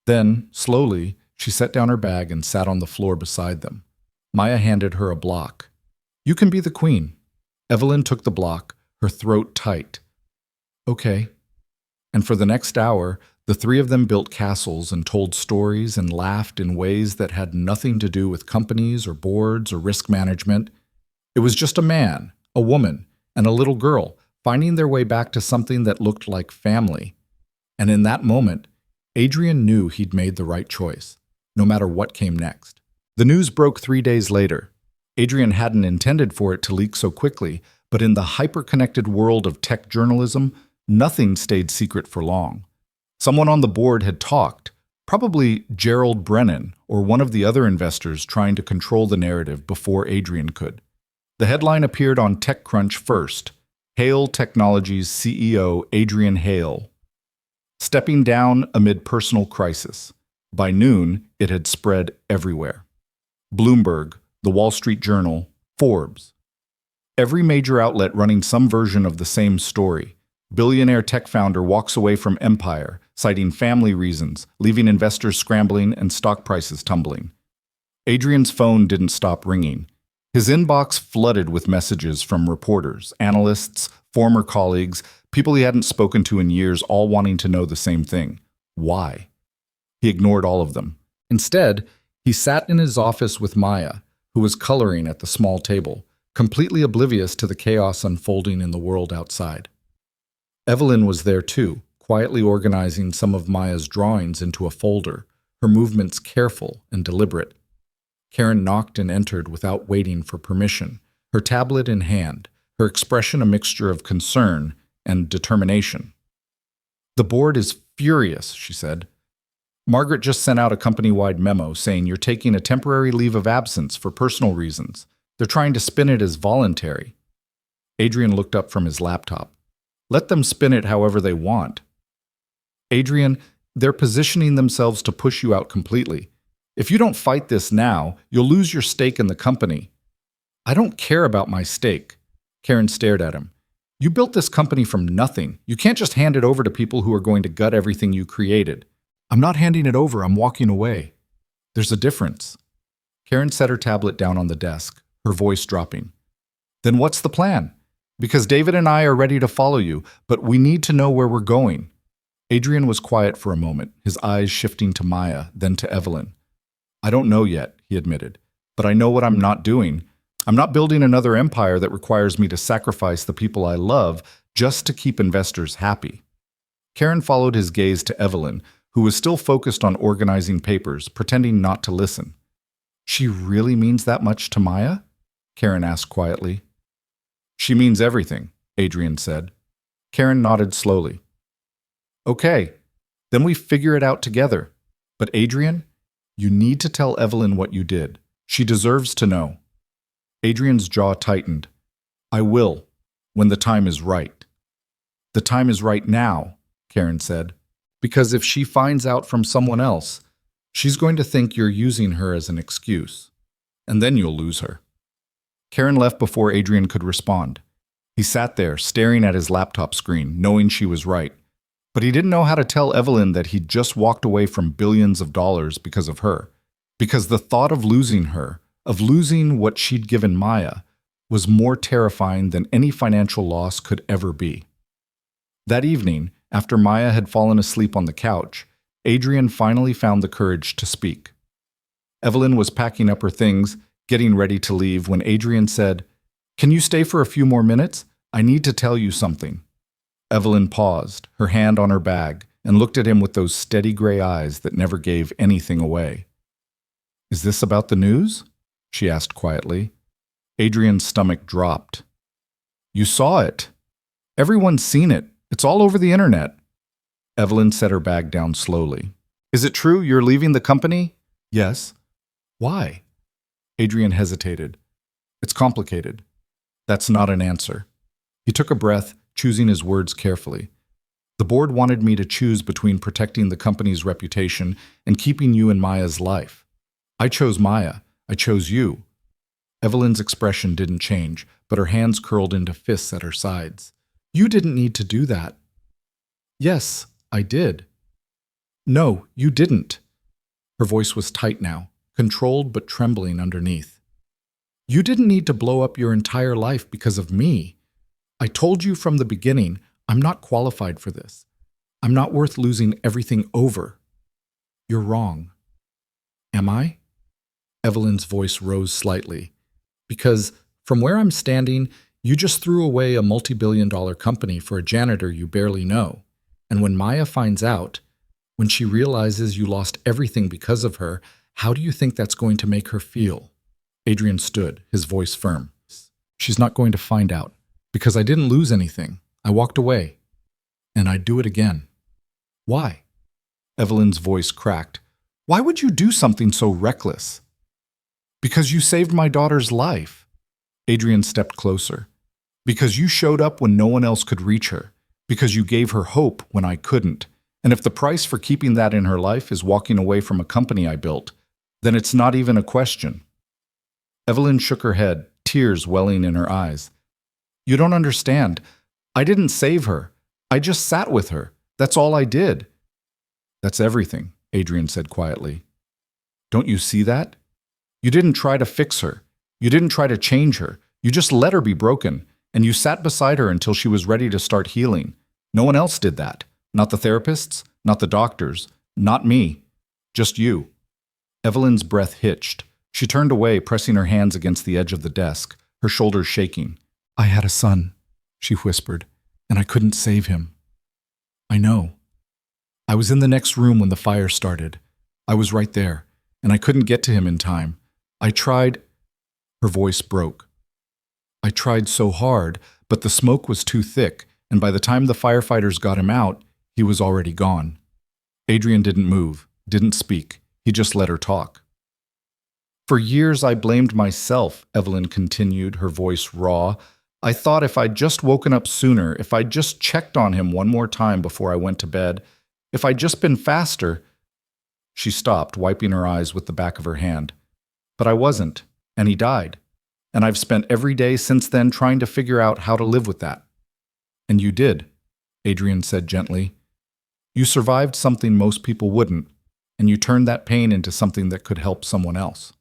Speaker 1: Then, slowly, she set down her bag and sat on the floor beside them. Maya handed her a block. You can be the queen. Evelyn took the block, her throat tight. Okay. And for the next hour, the three of them built castles and told stories and laughed in ways that had nothing to do with companies or boards or risk management. It was just a man, a woman, and a little girl finding their way back to something that looked like family. And in that moment, Adrian knew he'd made the right choice, no matter what came next. The news broke 3 days later. Adrian hadn't intended for it to leak so quickly, but in the hyper-connected world of tech journalism, nothing stayed secret for long. Someone on the board had talked, probably Gerald Brennan or one of the other investors trying to control the narrative before Adrian could. The headline appeared on TechCrunch first. Hale Technologies CEO Adrian Hale. Stepping down amid personal crisis. By noon, it had spread everywhere. Bloomberg, the Wall Street Journal, Forbes. Every major outlet running some version of the same story. Billionaire tech founder walks away from empire, citing family reasons, leaving investors scrambling and stock prices tumbling. Adrian's phone didn't stop ringing. His inbox flooded with messages from reporters, analysts, former colleagues, people he hadn't spoken to in years, all wanting to know the same thing. Why? He ignored all of them. Instead, he sat in his office with Maya, who was coloring at the small table, completely oblivious to the chaos unfolding in the world outside. Evelyn was there too, quietly organizing some of Maya's drawings into a folder, her movements careful and deliberate. Karen knocked and entered without waiting for permission, her tablet in hand, her expression a mixture of concern and determination. "The board is furious," she said. "Margaret just sent out a company-wide memo saying you're taking a temporary leave of absence for personal reasons. They're trying to spin it as voluntary." Adrian looked up from his laptop. "Let them spin it however they want." "Adrian, they're positioning themselves to push you out completely. If you don't fight this now, you'll lose your stake in the company." "I don't care about my stake." Karen stared at him. "You built this company from nothing. You can't just hand it over to people who are going to gut everything you created." "I'm not handing it over, I'm walking away." "There's a difference." Karen set her tablet down on the desk, her voice dropping. "Then what's the plan? Because David and I are ready to follow you, but we need to know where we're going." Adrian was quiet for a moment, his eyes shifting to Maya, then to Evelyn. "I don't know yet," he admitted, "but I know what I'm not doing. I'm not building another empire that requires me to sacrifice the people I love just to keep investors happy." Karen followed his gaze to Evelyn, who was still focused on organizing papers, pretending not to listen. "She really means that much to Maya?" Karen asked quietly. "She means everything," Adrian said. Karen nodded slowly. "Okay, then we figure it out together. But Adrian, you need to tell Evelyn what you did. She deserves to know." Adrian's jaw tightened. "I will, when the time is right." "The time is right now," Karen said. "Because if she finds out from someone else, she's going to think you're using her as an excuse. And then you'll lose her." Karen left before Adrian could respond. He sat there, staring at his laptop screen, knowing she was right. But he didn't know how to tell Evelyn that he'd just walked away from billions of dollars because of her. Because the thought of losing her, of losing what she'd given Maya, was more terrifying than any financial loss could ever be. That evening, after Maya had fallen asleep on the couch, Adrian finally found the courage to speak. Evelyn was packing up her things, getting ready to leave, when Adrian said, "Can you stay for a few more minutes? I need to tell you something." Evelyn paused, her hand on her bag, and looked at him with those steady gray eyes that never gave anything away. "Is this about the news?" she asked quietly. Adrian's stomach dropped. "You saw it. Everyone's seen it. It's all over the internet." Evelyn set her bag down slowly. "Is it true you're leaving the company?" "Yes." "Why?" Adrian hesitated. "It's complicated." "That's not an answer." He took a breath, choosing his words carefully. "The board wanted me to choose between protecting the company's reputation and keeping you in Maya's life. I chose Maya. I chose you." Evelyn's expression didn't change, but her hands curled into fists at her sides. "You didn't need to do that." "Yes, I did." "No, you didn't." Her voice was tight now, controlled but trembling underneath. "You didn't need to blow up your entire life because of me. I told you from the beginning, I'm not qualified for this. I'm not worth losing everything over." "You're wrong." "Am I?" Evelyn's voice rose slightly. "Because from where I'm standing, you just threw away a multi-billion-dollar company for a janitor you barely know. And when Maya finds out, when she realizes you lost everything because of her, how do you think that's going to make her feel?" Adrian stood, his voice firm. "She's not going to find out. Because I didn't lose anything. I walked away. And I'd do it again." "Why?" Evelyn's voice cracked. "Why would you do something so reckless?" "Because you saved my daughter's life." Adrian stepped closer. "Because you showed up when no one else could reach her. Because you gave her hope when I couldn't. And if the price for keeping that in her life is walking away from a company I built, then it's not even a question. Evelyn shook her head, tears welling in her eyes. You don't understand. I didn't save her. I just sat with her. That's all I did. That's everything, Adrian said quietly. Don't you see that? You didn't try to fix her. You didn't try to change her. You just let her be broken, and you sat beside her until she was ready to start healing. No one else did that. Not the therapists, not the doctors, not me. Just you. Evelyn's breath hitched. She turned away, pressing her hands against the edge of the desk, her shoulders shaking. I had a son, she whispered, and I couldn't save him. I know. I was in the next room when the fire started. I was right there, and I couldn't get to him in time. I tried. Her voice broke. I tried so hard, but the smoke was too thick, and by the time the firefighters got him out, he was already gone. Adrian didn't move, didn't speak. He just let her talk. For years I blamed myself, Evelyn continued, her voice raw. I thought if I'd just woken up sooner, if I'd just checked on him one more time before I went to bed, if I'd just been faster. She stopped, wiping her eyes with the back of her hand. But I wasn't, and he died. And I've spent every day since then trying to figure out how to live with that. And you did, Adrian said gently. You survived something most people wouldn't, and you turned that pain into something that could help someone else.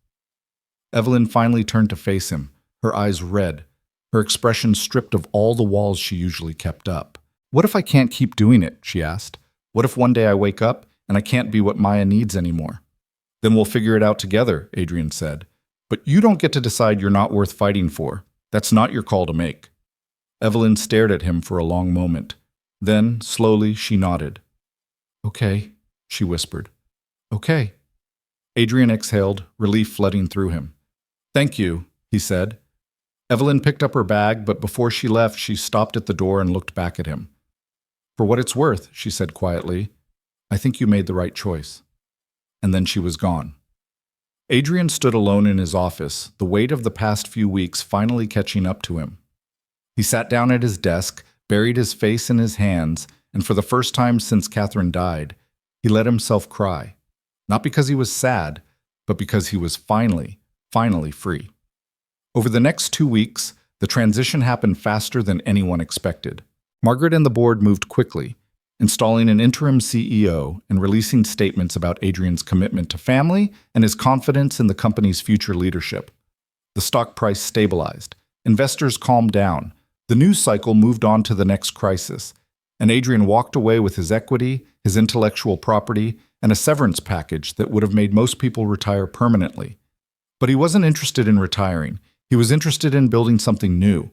Speaker 1: Evelyn finally turned to face him, her eyes red, her expression stripped of all the walls she usually kept up. What if I can't keep doing it, she asked. What if one day I wake up and I can't be what Maya needs anymore? Then we'll figure it out together, Adrian said. But you don't get to decide you're not worth fighting for. That's not your call to make. Evelyn stared at him for a long moment. Then, slowly, she nodded. Okay, she whispered. Okay. Adrian exhaled, relief flooding through him. Thank you, he said. Evelyn picked up her bag, but before she left, she stopped at the door and looked back at him. For what it's worth, she said quietly, I think you made the right choice. And then she was gone. Adrian stood alone in his office, the weight of the past few weeks finally catching up to him. He sat down at his desk, buried his face in his hands, and for the first time since Catherine died, he let himself cry. Not because he was sad, but because he was finally free. Over the next 2 weeks, the transition happened faster than anyone expected. Margaret and the board moved quickly, installing an interim CEO and releasing statements about Adrian's commitment to family and his confidence in the company's future leadership. The stock price stabilized. Investors calmed down. The news cycle moved on to the next crisis, and Adrian walked away with his equity, his intellectual property, and a severance package that would have made most people retire permanently. But he wasn't interested in retiring. He was interested in building something new.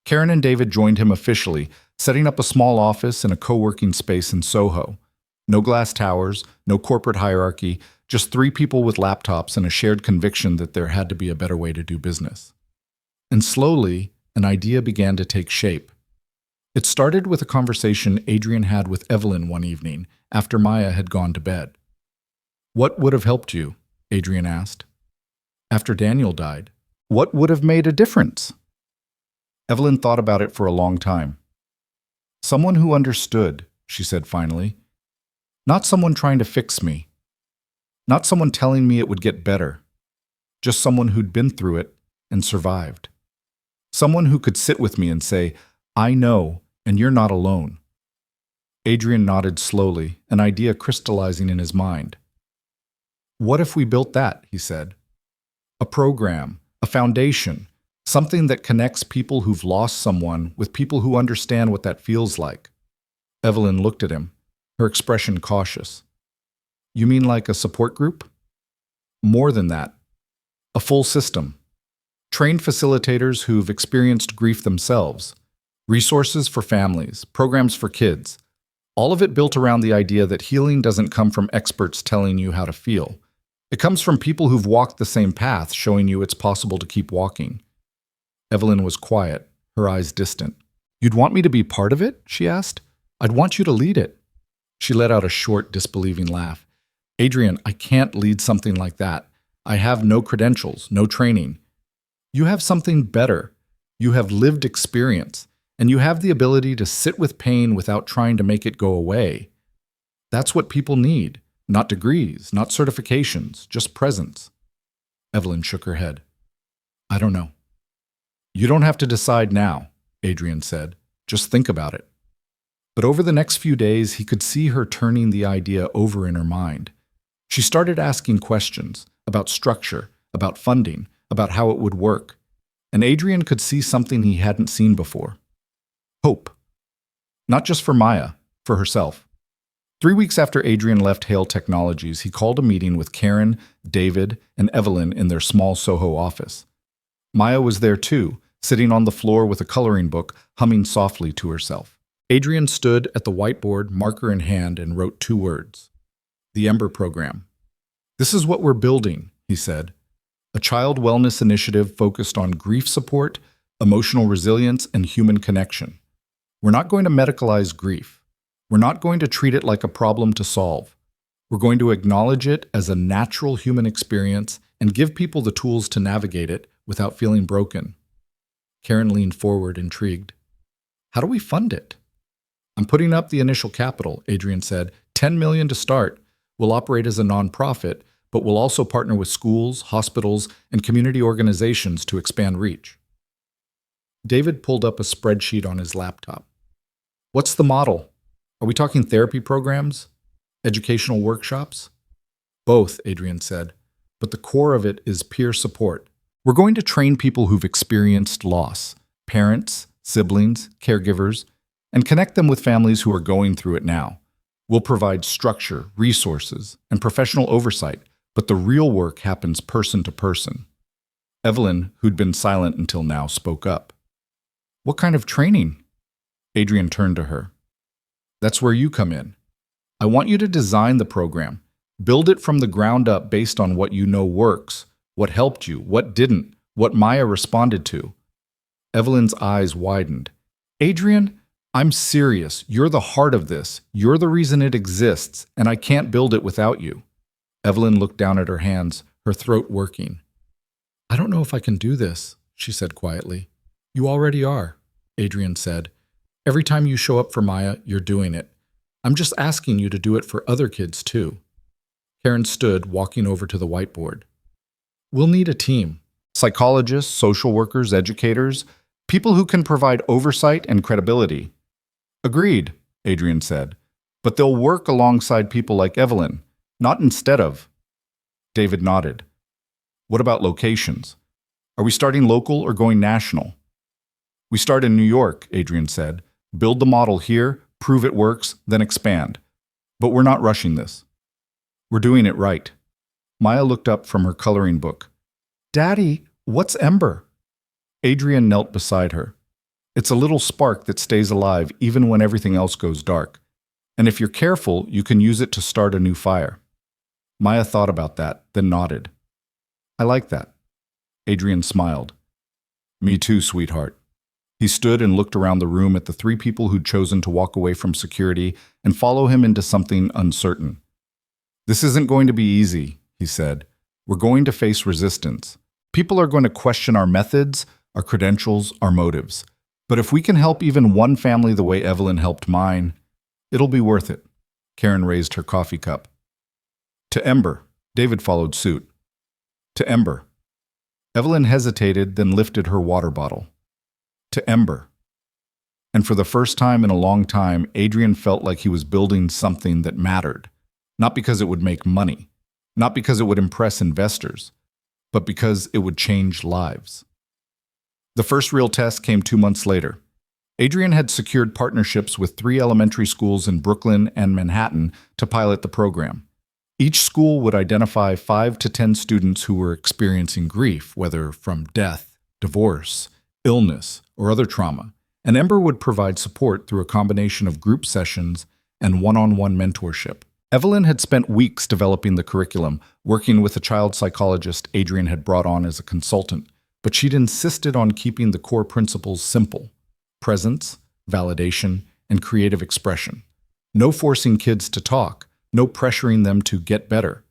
Speaker 1: Karen and David joined him officially, setting up a small office in a co-working space in Soho. No glass towers, no corporate hierarchy, just 3 people with laptops and a shared conviction that there had to be a better way to do business. And slowly, an idea began to take shape. It started with a conversation Adrian had with Evelyn one evening after Maya had gone to bed. What would have helped you? Adrian asked. After Daniel died, what would have made a difference? Evelyn thought about it for a long time. Someone who understood, she said finally. Not someone trying to fix me. Not someone telling me it would get better. Just someone who'd been through it and survived. Someone who could sit with me and say, I know, and you're not alone. Adrian nodded slowly, an idea crystallizing in his mind. What if we built that, he said. A program, a foundation, something that connects people who've lost someone with people who understand what that feels like. Evelyn looked at him, her expression cautious. You mean like a support group? More than that. A full system. Trained facilitators who've experienced grief themselves. Resources for families, programs for kids. All of it built around the idea that healing doesn't come from experts telling you how to feel. It comes from people who've walked the same path, showing you it's possible to keep walking. Evelyn was quiet, her eyes distant. You'd want me to be part of it? She asked. I'd want you to lead it. She let out a short, disbelieving laugh. Adrian, I can't lead something like that. I have no credentials, no training. You have something better. You have lived experience, and you have the ability to sit with pain without trying to make it go away. That's what people need. Not degrees, not certifications, just presence. Evelyn shook her head. I don't know. You don't have to decide now, Adrian said. Just think about it. But over the next few days, he could see her turning the idea over in her mind. She started asking questions about structure, about funding, about how it would work. And Adrian could see something he hadn't seen before. Hope. Not just for Maya, for herself. 3 weeks after Adrian left Hale Technologies, he called a meeting with Karen, David, and Evelyn in their small Soho office. Maya was there too, sitting on the floor with a coloring book, humming softly to herself. Adrian stood at the whiteboard, marker in hand, and wrote 2 words. The Ember Program. This is what we're building, he said. A child wellness initiative focused on grief support, emotional resilience, and human connection. We're not going to medicalize grief. We're not going to treat it like a problem to solve. We're going to acknowledge it as a natural human experience and give people the tools to navigate it without feeling broken. Karen leaned forward, intrigued. How do we fund it? I'm putting up the initial capital, Adrian said. $10 million to start. We'll operate as a nonprofit, but we'll also partner with schools, hospitals, and community organizations to expand reach. David pulled up a spreadsheet on his laptop. What's the model? Are we talking therapy programs? Educational workshops? Both, Adrian said, but the core of it is peer support. We're going to train people who've experienced loss, parents, siblings, caregivers, and connect them with families who are going through it now. We'll provide structure, resources, and professional oversight, but the real work happens person to person. Evelyn, who'd been silent until now, spoke up. What kind of training? Adrian turned to her. That's where you come in. I want you to design the program. Build it from the ground up based on what you know works, what helped you, what didn't, what Maya responded to. Evelyn's eyes widened. Adrian, I'm serious. You're the heart of this. You're the reason it exists, and I can't build it without you. Evelyn looked down at her hands, her throat working. I don't know if I can do this, she said quietly. You already are, Adrian said. Every time you show up for Maya, you're doing it. I'm just asking you to do it for other kids too. Karen stood, walking over to the whiteboard. We'll need a team. Psychologists, social workers, educators, people who can provide oversight and credibility. Agreed, Adrian said. But they'll work alongside people like Evelyn, not instead of. David nodded. What about locations? Are we starting local or going national? We start in New York, Adrian said. Build the model here, prove it works, then expand. But we're not rushing this. We're doing it right. Maya looked up from her coloring book. Daddy, what's Ember? Adrian knelt beside her. It's a little spark that stays alive even when everything else goes dark. And if you're careful, you can use it to start a new fire. Maya thought about that, then nodded. I like that. Adrian smiled. Me too, sweetheart. He stood and looked around the room at the 3 people who'd chosen to walk away from security and follow him into something uncertain. This isn't going to be easy, he said. We're going to face resistance. People are going to question our methods, our credentials, our motives. But if we can help even one family the way Evelyn helped mine, it'll be worth it. Karen raised her coffee cup. To Ember. David followed suit. To Ember. Evelyn hesitated, then lifted her water bottle. To Ember. And for the first time in a long time, Adrian felt like he was building something that mattered. Not because it would make money, not because it would impress investors, but because it would change lives. The first real test came 2 months later. Adrian had secured partnerships with 3 elementary schools in Brooklyn and Manhattan to pilot the program. Each school would identify 5 to 10 students who were experiencing grief, whether from death, divorce, illness, or other trauma, and Ember would provide support through a combination of group sessions and one-on-one mentorship. Evelyn had spent weeks developing the curriculum, working with a child psychologist Adrian had brought on as a consultant, but she'd insisted on keeping the core principles simple: presence, validation, and creative expression. No forcing kids to talk, no pressuring them to get better,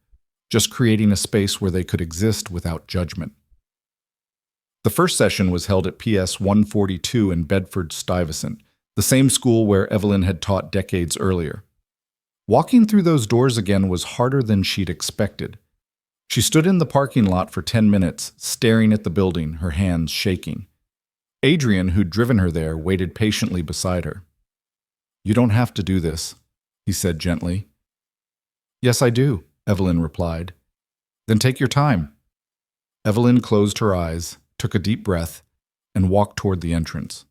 Speaker 1: just creating a space where they could exist without judgment. The first session was held at PS 142 in Bedford-Stuyvesant, the same school where Evelyn had taught decades earlier. Walking through those doors again was harder than she'd expected. She stood in the parking lot for 10 minutes, staring at the building, her hands shaking. Adrian, who'd driven her there, waited patiently beside her. "You don't have to do this," he said gently. "Yes, I do," Evelyn replied. "Then take your time." Evelyn closed her eyes, took a deep breath, and walked toward the entrance.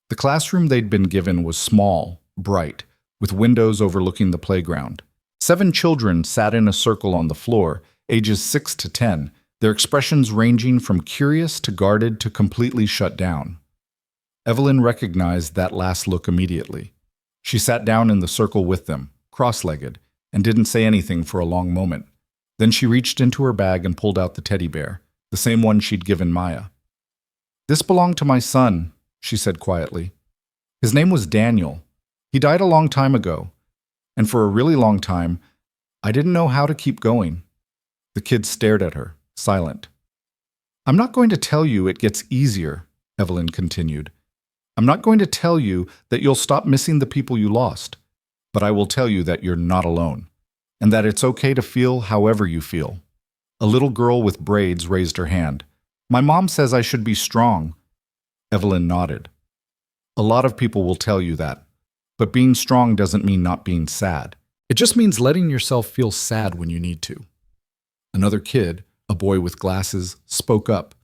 Speaker 1: The classroom they'd been given was small, bright, with windows overlooking the playground. 7 children sat in a circle on the floor, ages 6 to 10, their expressions ranging from curious to guarded to completely shut down. Evelyn recognized that last look immediately. She sat down in the circle with them, cross-legged, and didn't say anything for a long moment. Then she reached into her bag and pulled out the teddy bear, the same one she'd given Maya. "This belonged to my son," she said quietly. "His name was Daniel. He died a long time ago, and for a really long time, I didn't know how to keep going." The kids stared at her, silent. "I'm not going to tell you it gets easier," Evelyn continued. "I'm not going to tell you that you'll stop missing the people you lost, but I will tell you that you're not alone, and that it's okay to feel however you feel." A little girl with braids raised her hand. "My mom says I should be strong." Evelyn nodded. "A lot of people will tell you that, but being strong doesn't mean not being sad. It just means letting yourself feel sad when you need to." Another kid, a boy with glasses, spoke up.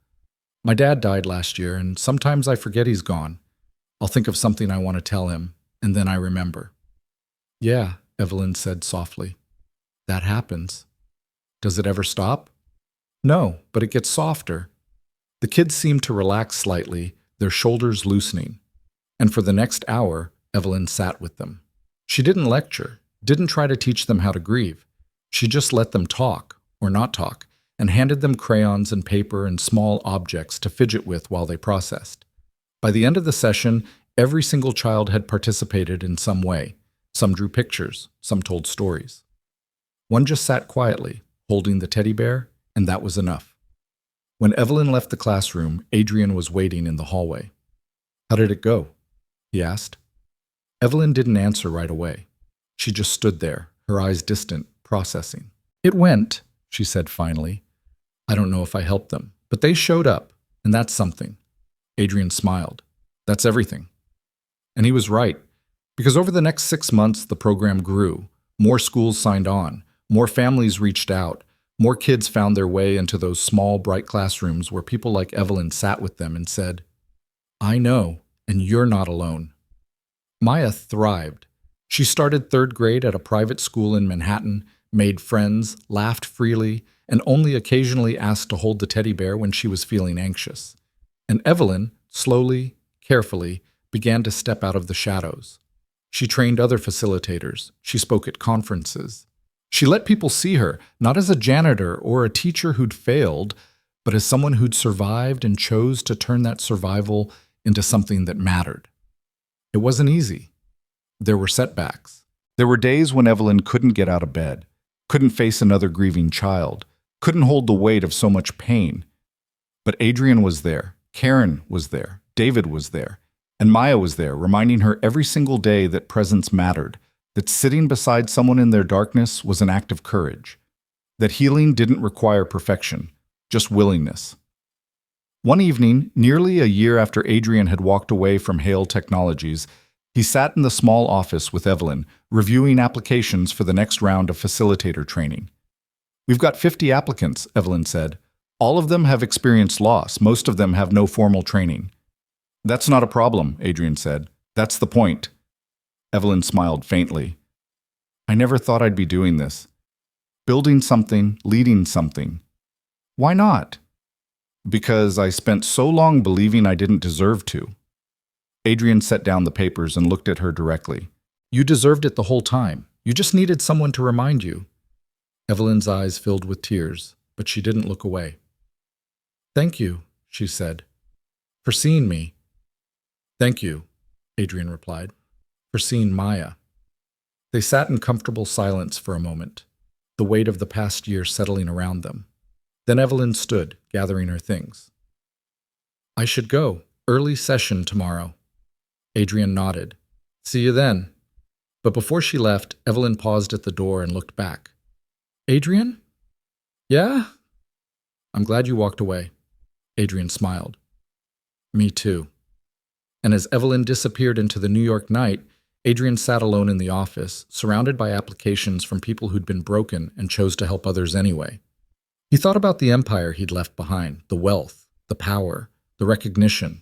Speaker 1: "My dad died last year, and sometimes I forget he's gone. I'll think of something I want to tell him, and then I remember." "Yeah," Evelyn said softly. "That happens. Does it ever stop?" "No, but it gets softer." The kids seemed to relax slightly, their shoulders loosening. And for the next hour, Evelyn sat with them. She didn't lecture, didn't try to teach them how to grieve. She just let them talk, or not talk, and handed them crayons and paper and small objects to fidget with while they processed. By the end of the session, every single child had participated in some way. Some drew pictures, some told stories. One just sat quietly, holding the teddy bear, and that was enough. When Evelyn left the classroom, Adrian was waiting in the hallway. "How did it go?" he asked. Evelyn didn't answer right away. She just stood there, her eyes distant, processing. "It went," she said finally. "I don't know if I helped them, but they showed up, and that's something." Adrian smiled. "That's everything." And he was right, because over the next 6 months, the program grew. More schools signed on, more families reached out, more kids found their way into those small, bright classrooms where people like Evelyn sat with them and said, "I know, and you're not alone." Maya thrived. She started 3rd grade at a private school in Manhattan, made friends, laughed freely, and only occasionally asked to hold the teddy bear when she was feeling anxious. And Evelyn, slowly, carefully, began to step out of the shadows. She trained other facilitators. She spoke at conferences. She let people see her, not as a janitor or a teacher who'd failed, but as someone who'd survived and chose to turn that survival into something that mattered. It wasn't easy. There were setbacks. There were days when Evelyn couldn't get out of bed, couldn't face another grieving child, couldn't hold the weight of so much pain. But Adrian was there, Karen was there, David was there, and Maya was there, reminding her every single day that presence mattered, that sitting beside someone in their darkness was an act of courage, that healing didn't require perfection, just willingness. One evening, nearly a year after Adrian had walked away from Hale Technologies, he sat in the small office with Evelyn, reviewing applications for the next round of facilitator training. "We've got 50 applicants," Evelyn said. "All of them have experienced loss. Most of them have no formal training." "That's not a problem," Adrian said. "That's the point." Evelyn smiled faintly. "I never thought I'd be doing this. Building something, leading something. Why not?" "Because I spent so long believing I didn't deserve to." Adrian set down the papers and looked at her directly. "You deserved it the whole time. You just needed someone to remind you." Evelyn's eyes filled with tears, but she didn't look away. "Thank you," she said, "for seeing me." "Thank you," Adrian replied, "for seeing Maya." They sat in comfortable silence for a moment, the weight of the past year settling around them. Then Evelyn stood, gathering her things. "I should go. Early session tomorrow." Adrian nodded. "See you then." But before she left, Evelyn paused at the door and looked back. Adrian? Yeah? I'm glad you walked away. Adrian smiled. Me too. And as Evelyn disappeared into the New York night, Adrian sat alone in the office, surrounded by applications from people who'd been broken and chose to help others anyway. He thought about the empire he'd left behind, the wealth, the power, the recognition,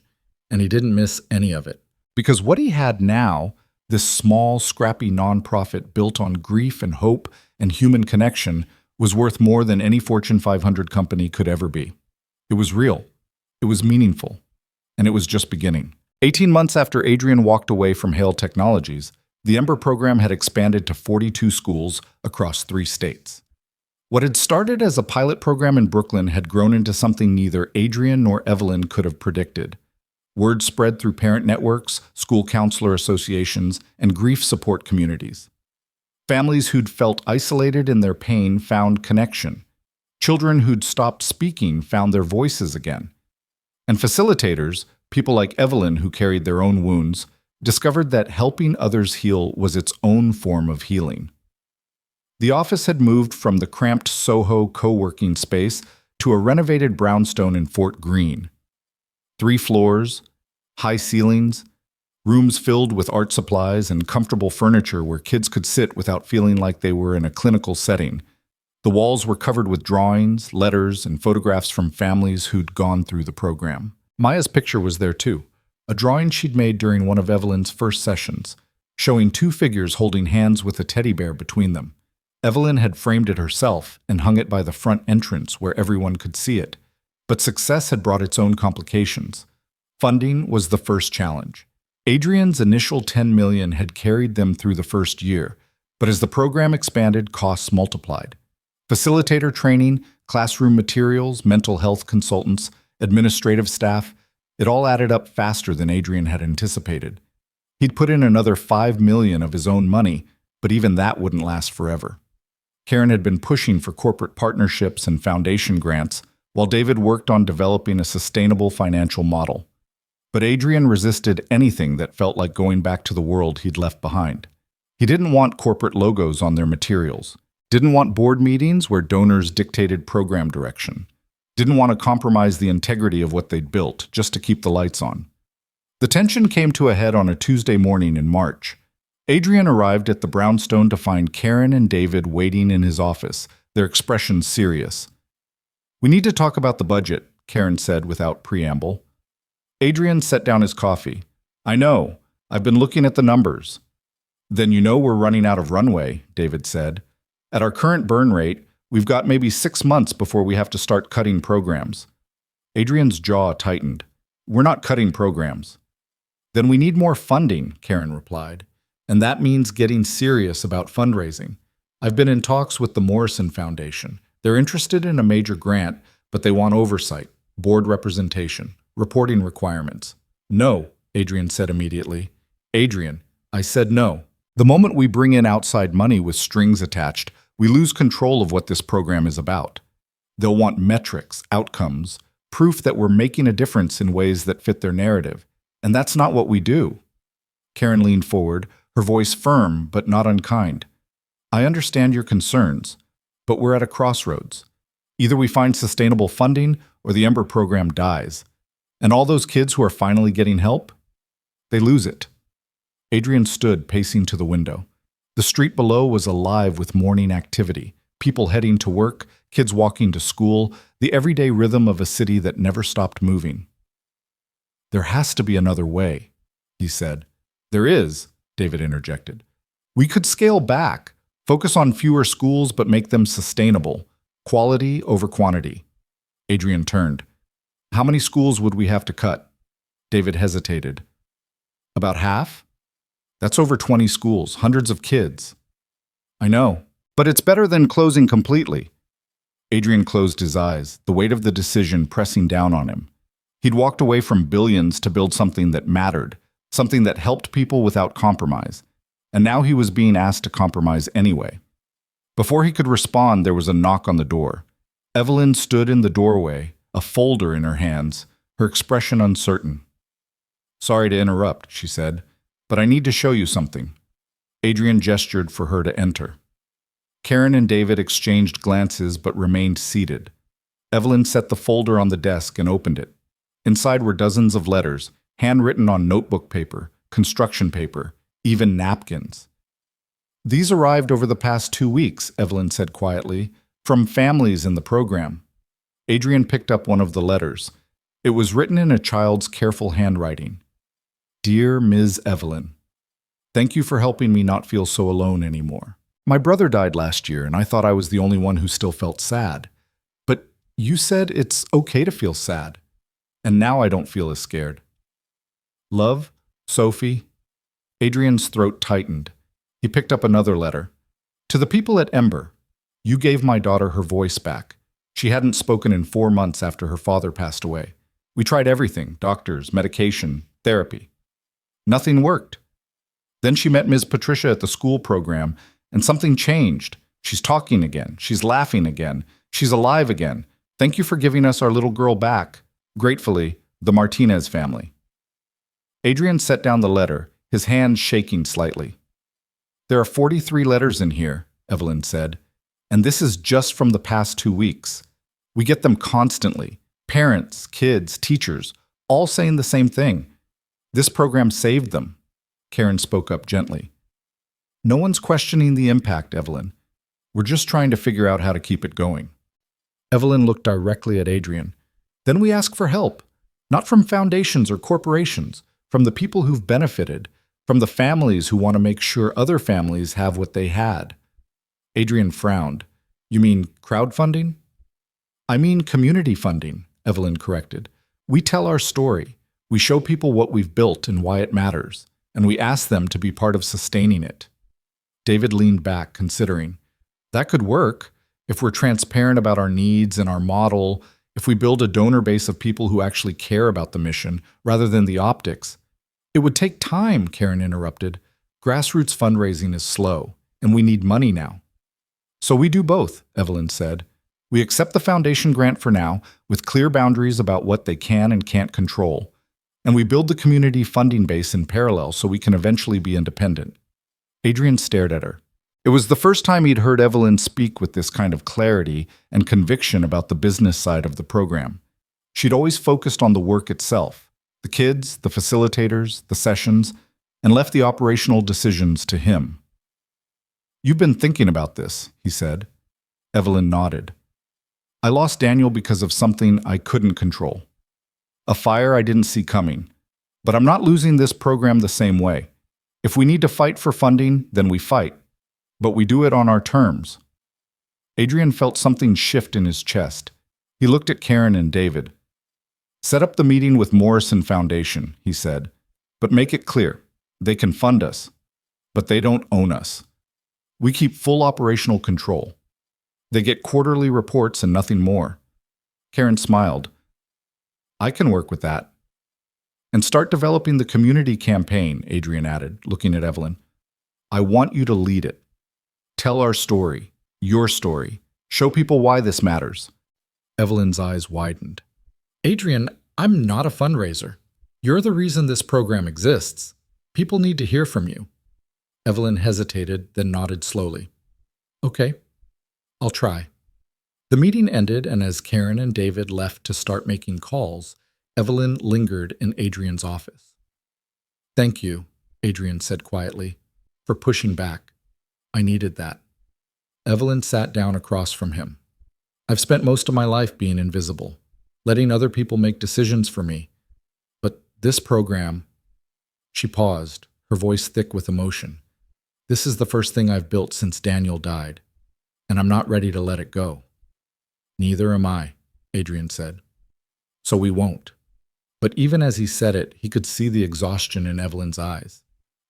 Speaker 1: and he didn't miss any of it. Because what he had now, this small, scrappy nonprofit built on grief and hope and human connection, was worth more than any Fortune 500 company could ever be. It was real, it was meaningful, and it was just beginning. 18 months after Adrian walked away from Hale Technologies, the Ember program had expanded to 42 schools across 3 states. What had started as a pilot program in Brooklyn had grown into something neither Adrian nor Evelyn could have predicted. Word spread through parent networks, school counselor associations, and grief support communities. Families who'd felt isolated in their pain found connection. Children who'd stopped speaking found their voices again. And facilitators, people like Evelyn who carried their own wounds, discovered that helping others heal was its own form of healing. The office had moved from the cramped Soho co-working space to a renovated brownstone in Fort Greene. 3 floors, high ceilings, rooms filled with art supplies and comfortable furniture where kids could sit without feeling like they were in a clinical setting. The walls were covered with drawings, letters, and photographs from families who'd gone through the program. Maya's picture was there too, a drawing she'd made during one of Evelyn's first sessions, showing 2 figures holding hands with a teddy bear between them. Evelyn had framed it herself and hung it by the front entrance where everyone could see it. But success had brought its own complications. Funding was the first challenge. Adrian's initial $10 million had carried them through the first year, but as the program expanded, costs multiplied. Facilitator training, classroom materials, mental health consultants, administrative staff, it all added up faster than Adrian had anticipated. He'd put in another $5 million of his own money, but even that wouldn't last forever. Karen had been pushing for corporate partnerships and foundation grants, while David worked on developing a sustainable financial model. But Adrian resisted anything that felt like going back to the world he'd left behind. He didn't want corporate logos on their materials, didn't want board meetings where donors dictated program direction, didn't want to compromise the integrity of what they'd built just to keep the lights on. The tension came to a head on a Tuesday morning in March. Adrian arrived at the brownstone to find Karen and David waiting in his office, their expressions serious. "We need to talk about the budget," Karen said without preamble. Adrian set down his coffee. "I know. I've been looking at the numbers." "Then you know we're running out of runway," David said. "At our current burn rate, we've got maybe 6 months before we have to start cutting programs." Adrian's jaw tightened. "We're not cutting programs." "Then we need more funding," Karen replied. "And that means getting serious about fundraising. I've been in talks with the Morrison Foundation. They're interested in a major grant, but they want oversight, board representation, reporting requirements." "No," Adrian said immediately. "Adrian, I said no. The moment we bring in outside money with strings attached, we lose control of what this program is about. They'll want metrics, outcomes, proof that we're making a difference in ways that fit their narrative. And that's not what we do." Karen leaned forward, her voice firm but not unkind. "I understand your concerns, but we're at a crossroads. Either we find sustainable funding or the Ember program dies. And all those kids who are finally getting help, they lose it." Adrian stood pacing to the window. The street below was alive with morning activity, people heading to work, kids walking to school, the everyday rhythm of a city that never stopped moving. "There has to be another way," he said. "There is," David interjected. "We could scale back, focus on fewer schools but make them sustainable, quality over quantity." Adrian turned. "How many schools would we have to cut?" David hesitated. "About half? That's over 20 schools, hundreds of kids." "I know, but it's better than closing completely." Adrian closed his eyes, the weight of the decision pressing down on him. He'd walked away from billions to build something that mattered, something that helped people without compromise, and now he was being asked to compromise anyway. Before he could respond, there was a knock on the door. Evelyn stood in the doorway, a folder in her hands, her expression uncertain. "Sorry to interrupt," she said, "but I need to show you something." Adrian gestured for her to enter. Karen and David exchanged glances but remained seated. Evelyn set the folder on the desk and opened it. Inside were dozens of letters, handwritten on notebook paper, construction paper, even napkins. "These arrived over the past 2 weeks," Evelyn said quietly, "from families in the program." Adrian picked up one of the letters. It was written in a child's careful handwriting. "Dear Ms. Evelyn, thank you for helping me not feel so alone anymore. My brother died last year, and I thought I was the only one who still felt sad. But you said it's okay to feel sad, and now I don't feel as scared. Love, Sophie." Adrian's throat tightened. He picked up another letter. "To the people at Ember, you gave my daughter her voice back. She hadn't spoken in 4 months after her father passed away. We tried everything, doctors, medication, therapy. Nothing worked. Then she met Ms. Patricia at the school program, and something changed. She's talking again. She's laughing again. She's alive again. Thank you for giving us our little girl back. Gratefully, the Martinez family." Adrian set down the letter, his hands shaking slightly. "There are 43 letters in here," Evelyn said, "and this is just from the past 2 weeks. We get them constantly. Parents, kids, teachers, all saying the same thing. This program saved them." Karen spoke up gently. "No one's questioning the impact, Evelyn. We're just trying to figure out how to keep it going." Evelyn looked directly at Adrian. "Then we ask for help, not from foundations or corporations, from the people who've benefited, from the families who want to make sure other families have what they had." Adrian frowned. "You mean crowdfunding?" "I mean community funding," Evelyn corrected. "We tell our story. We show people what we've built and why it matters, and we ask them to be part of sustaining it." David leaned back, considering. "That could work if we're transparent about our needs and our model, if we build a donor base of people who actually care about the mission rather than the optics." "It would take time," Karen interrupted. "Grassroots fundraising is slow, and we need money now." "So we do both," Evelyn said. "We accept the foundation grant for now, with clear boundaries about what they can and can't control. And we build the community funding base in parallel so we can eventually be independent." Adrian stared at her. It was the first time he'd heard Evelyn speak with this kind of clarity and conviction about the business side of the program. She'd always focused on the work itself, the kids, the facilitators, the sessions, and left the operational decisions to him. "You've been thinking about this," he said. Evelyn nodded. "I lost Daniel because of something I couldn't control. A fire I didn't see coming. But I'm not losing this program the same way. If we need to fight for funding, then we fight. But we do it on our terms." Adrian felt something shift in his chest. He looked at Karen and David. "Set up the meeting with Morrison Foundation," he said. "But make it clear, they can fund us, but they don't own us. We keep full operational control. They get quarterly reports and nothing more." Karen smiled. "I can work with that." "And start developing the community campaign," Adrian added, looking at Evelyn. "I want you to lead it. Tell our story, your story. Show people why this matters." Evelyn's eyes widened. "Adrian, I'm not a fundraiser. You're the reason this program exists. People need to hear from you." Evelyn hesitated, then nodded slowly. "Okay, I'll try." The meeting ended, and as Karen and David left to start making calls, Evelyn lingered in Adrian's office. "Thank you," Adrian said quietly, "for pushing back. I needed that." Evelyn sat down across from him. "I've spent most of my life being invisible, letting other people make decisions for me. But this program—" She paused, her voice thick with emotion. "This is the first thing I've built since Daniel died, and I'm not ready to let it go." "Neither am I," Adrian said. "So we won't." But even as he said it, he could see the exhaustion in Evelyn's eyes.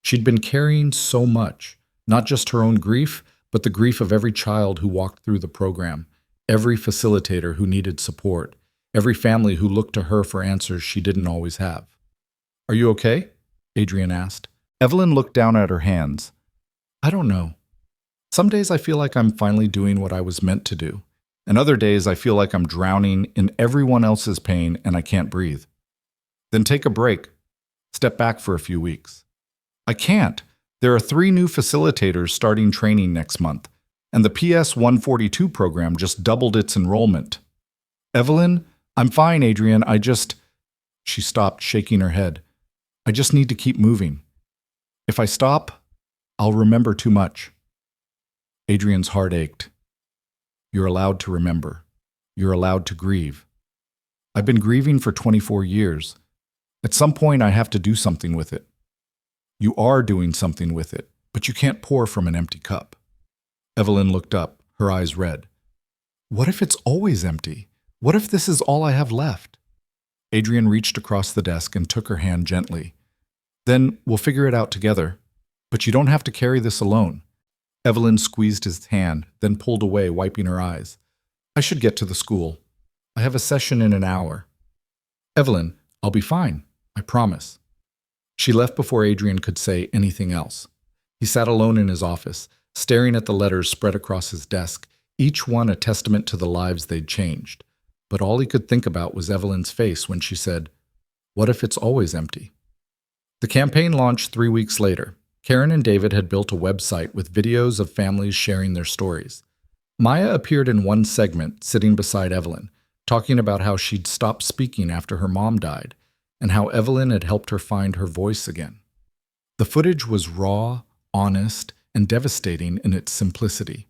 Speaker 1: She'd been carrying so much, not just her own grief, but the grief of every child who walked through the program, every facilitator who needed support, every family who looked to her for answers she didn't always have. "Are you okay?" Adrian asked. Evelyn looked down at her hands. "I don't know. Some days I feel like I'm finally doing what I was meant to do, and other days I feel like I'm drowning in everyone else's pain and I can't breathe. Then take a break. Step back for a few weeks." "I can't. There are 3 new facilitators starting training next month, and the PS 142 program just doubled its enrollment. Evelyn, I'm fine, Adrian. She stopped, shaking her head. I just need to keep moving. If I stop, I'll remember too much. Adrian's heart ached. You're allowed to remember. You're allowed to grieve. I've been grieving for 24 years. At some point, I have to do something with it. You are doing something with it, but you can't pour from an empty cup. Evelyn looked up, her eyes red. What if it's always empty? What if this is all I have left? Adrian reached across the desk and took her hand gently. Then we'll figure it out together. But you don't have to carry this alone. Evelyn squeezed his hand, then pulled away, wiping her eyes. I should get to the school. I have a session in an hour. Evelyn, I'll be fine. I promise. She left before Adrian could say anything else. He sat alone in his office, staring at the letters spread across his desk, each one a testament to the lives they'd changed. But all he could think about was Evelyn's face when she said, "What if it's always empty?" The campaign launched 3 weeks later. Karen and David had built a website with videos of families sharing their stories. Maya appeared in one segment, sitting beside Evelyn, talking about how she'd stopped speaking after her mom died, and how Evelyn had helped her find her voice again. The footage was raw, honest, and devastating in its simplicity.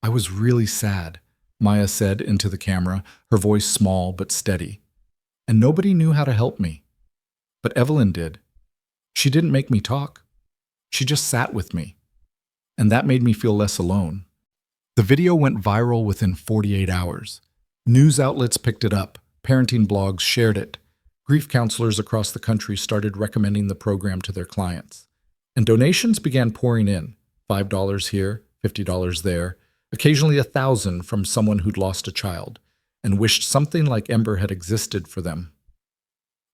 Speaker 1: I was really sad, Maya said into the camera, her voice small but steady. And nobody knew how to help me. But Evelyn did. She didn't make me talk. She just sat with me. And that made me feel less alone. The video went viral within 48 hours. News outlets picked it up. Parenting blogs shared it. Grief counselors across the country started recommending the program to their clients. And donations began pouring in. $5 here, $50 there, occasionally $1,000 from someone who'd lost a child and wished something like Ember had existed for them.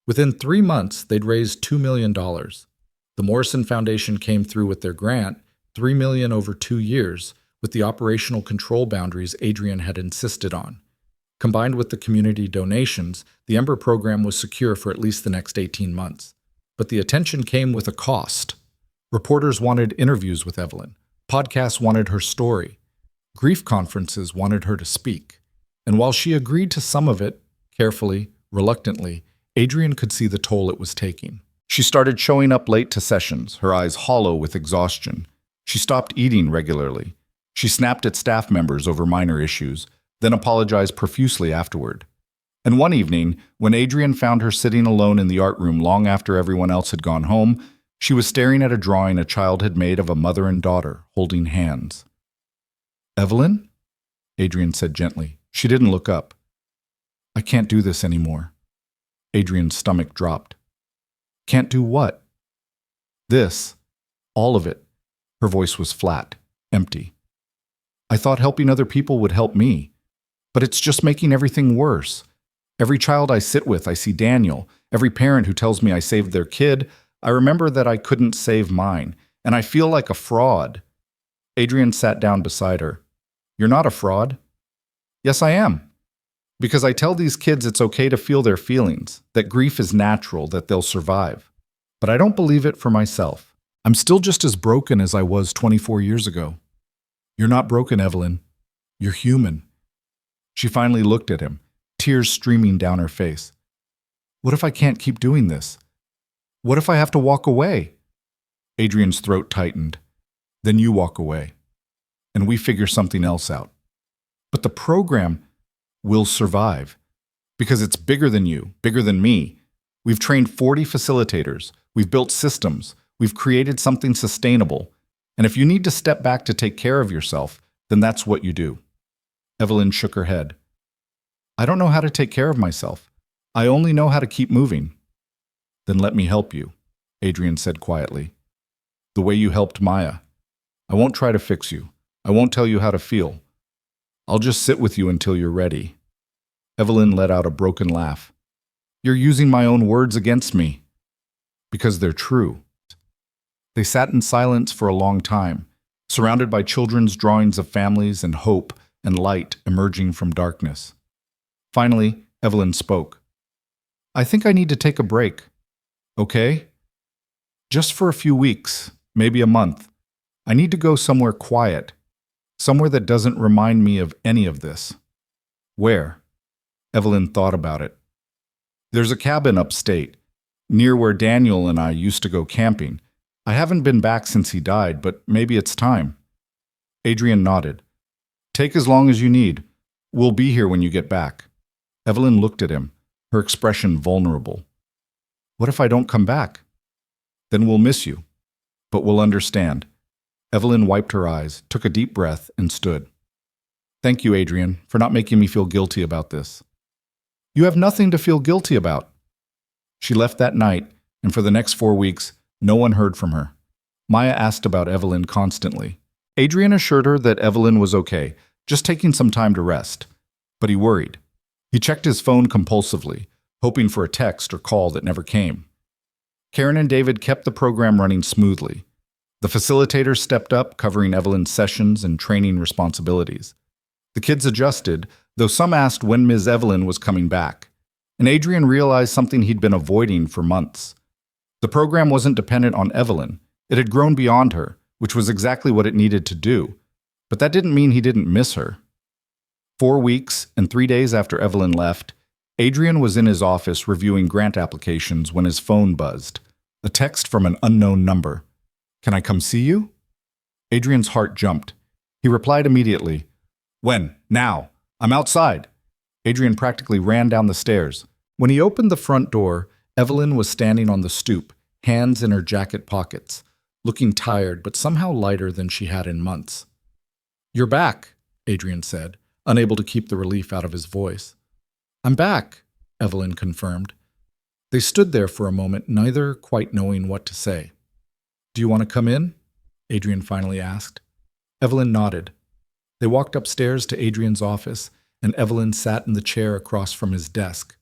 Speaker 1: Within 3 months, they'd raised $2 million. The Morrison Foundation came through with their grant, $3 million over 2 years, with the operational control boundaries Adrian had insisted on. Combined with the community donations, the Ember program was secure for at least the next 18 months. But the attention came with a cost. Reporters wanted interviews with Evelyn. Podcasts wanted her story. Grief conferences wanted her to speak. And while she agreed to some of it, carefully, reluctantly, Adrian could see the toll it was taking. She started showing up late to sessions, her eyes hollow with exhaustion. She stopped eating regularly. She snapped at staff members over minor issues, then apologized profusely afterward. And one evening, when Adrian found her sitting alone in the art room long after everyone else had gone home, she was staring at a drawing a child had made of a mother and daughter holding hands. "Evelyn?" Adrian said gently. She didn't look up. "I can't do this anymore." Adrian's stomach dropped. "Can't do what?" "This. All of it." Her voice was flat, empty. "I thought helping other people would help me. But it's just making everything worse. Every child I sit with, I see Daniel. Every parent who tells me I saved their kid, I remember that I couldn't save mine, and I feel like a fraud." Adrian sat down beside her. "You're not a fraud." "Yes, I am. Because I tell these kids it's okay to feel their feelings, that grief is natural, that they'll survive. But I don't believe it for myself. I'm still just as broken as I was 24 years ago." "You're not broken, Evelyn. You're human." She finally looked at him, tears streaming down her face. "What if I can't keep doing this? What if I have to walk away?" Adrian's throat tightened. "Then you walk away, and we figure something else out. But the program will survive, because it's bigger than you, bigger than me. We've trained 40 facilitators. We've built systems. We've created something sustainable. And if you need to step back to take care of yourself, then that's what you do." Evelyn shook her head. "I don't know how to take care of myself. I only know how to keep moving." "Then let me help you," Adrian said quietly. "The way you helped Maya. I won't try to fix you. I won't tell you how to feel. I'll just sit with you until you're ready." Evelyn let out a broken laugh. "You're using my own words against me." "Because they're true." They sat in silence for a long time, surrounded by children's drawings of families and hope and light emerging from darkness. Finally, Evelyn spoke. "I think I need to take a break. Okay? Just for a few weeks, maybe a month. I need to go somewhere quiet, somewhere that doesn't remind me of any of this. Where? Evelyn thought about it. There's a cabin upstate, near where Daniel and I used to go camping. I haven't been back since he died, but maybe it's time. Adrian nodded. Take as long as you need. We'll be here when you get back. Evelyn looked at him, her expression vulnerable. What if I don't come back? Then we'll miss you, but we'll understand. Evelyn wiped her eyes, took a deep breath, and stood. Thank you, Adrian, for not making me feel guilty about this. You have nothing to feel guilty about. She left that night, and for the next 4 weeks, no one heard from her. Maya asked about Evelyn constantly. Adrian assured her that Evelyn was okay, just taking some time to rest. But he worried. He checked his phone compulsively, hoping for a text or call that never came. Karen and David kept the program running smoothly. The facilitator stepped up, covering Evelyn's sessions and training responsibilities. The kids adjusted, though some asked when Ms. Evelyn was coming back. And Adrian realized something he'd been avoiding for months. The program wasn't dependent on Evelyn. It had grown beyond her, which was exactly what it needed to do. But that didn't mean he didn't miss her. 4 weeks and 3 days after Evelyn left, Adrian was in his office reviewing grant applications when his phone buzzed. A text from an unknown number. Can I come see you? Adrian's heart jumped. He replied immediately. When? Now. I'm outside. Adrian practically ran down the stairs. When he opened the front door, Evelyn was standing on the stoop, hands in her jacket pockets, looking tired but somehow lighter than she had in months. You're back, Adrian said, unable to keep the relief out of his voice. I'm back, Evelyn confirmed. They stood there for a moment, neither quite knowing what to say. Do you want to come in? Adrian finally asked. Evelyn nodded. They walked upstairs to Adrian's office, and Evelyn sat in the chair across from his desk,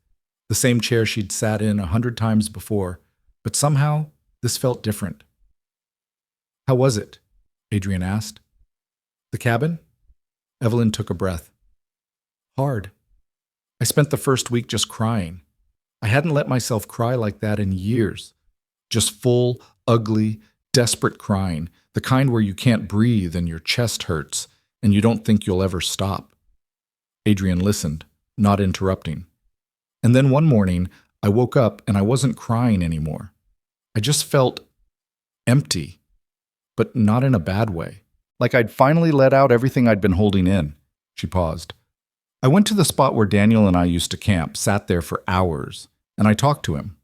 Speaker 1: the same chair she'd sat in 100 times before, but somehow this felt different. How was it? Adrian asked. The cabin? Evelyn took a breath. Hard. I spent the first week just crying. I hadn't let myself cry like that in years. Just full, ugly, desperate crying, the kind where you can't breathe and your chest hurts, and you don't think you'll ever stop. Adrian listened, not interrupting. And then one morning, I woke up and I wasn't crying anymore. I just felt empty, but not in a bad way. Like I'd finally let out everything I'd been holding in. She paused. I went to the spot where Daniel and I used to camp, sat there for hours, and I talked to him.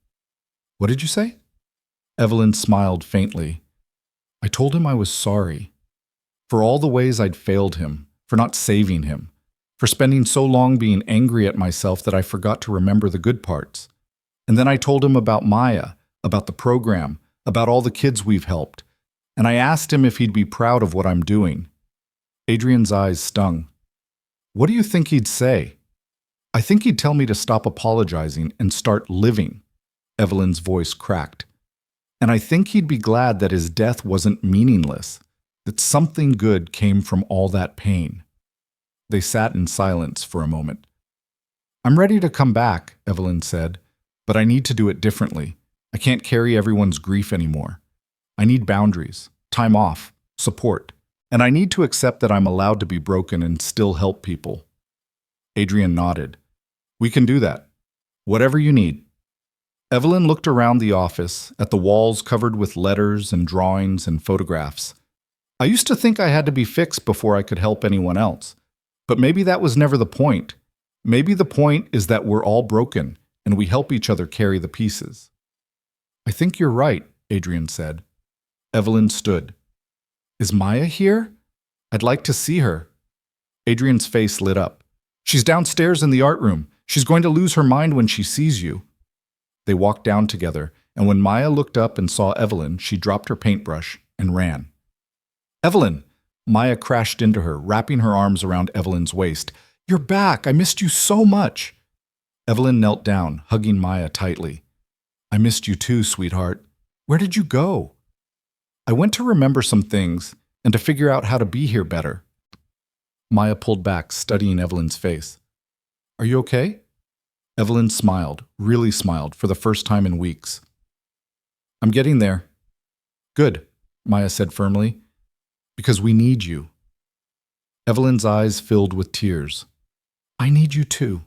Speaker 1: What did you say? Evelyn smiled faintly. I told him I was sorry. For all the ways I'd failed him, for not saving him, for spending so long being angry at myself that I forgot to remember the good parts. And then I told him about Maya, about the program, about all the kids we've helped, and I asked him if he'd be proud of what I'm doing. Adrian's eyes stung. What do you think he'd say? I think he'd tell me to stop apologizing and start living. Evelyn's voice cracked. And I think he'd be glad that his death wasn't meaningless, that something good came from all that pain. They sat in silence for a moment. I'm ready to come back, Evelyn said, but I need to do it differently. I can't carry everyone's grief anymore. I need boundaries, time off, support, and I need to accept that I'm allowed to be broken and still help people. Adrian nodded. We can do that. Whatever you need. Evelyn looked around the office, at the walls covered with letters and drawings and photographs. I used to think I had to be fixed before I could help anyone else. But maybe that was never the point. Maybe the point is that we're all broken, and we help each other carry the pieces. I think you're right, Adrian said. Evelyn stood. Is Maya here? I'd like to see her. Adrian's face lit up. She's downstairs in the art room. She's going to lose her mind when she sees you. They walked down together, and when Maya looked up and saw Evelyn, she dropped her paintbrush and ran. Evelyn! Maya crashed into her, wrapping her arms around Evelyn's waist. You're back! I missed you so much! Evelyn knelt down, hugging Maya tightly. I missed you too, sweetheart. Where did you go? I went to remember some things and to figure out how to be here better. Maya pulled back, studying Evelyn's face. Are you okay? Evelyn smiled, really smiled, for the first time in weeks. I'm getting there. Good. Maya said firmly. Because we need you. Evelyn's eyes filled with tears. I need you too.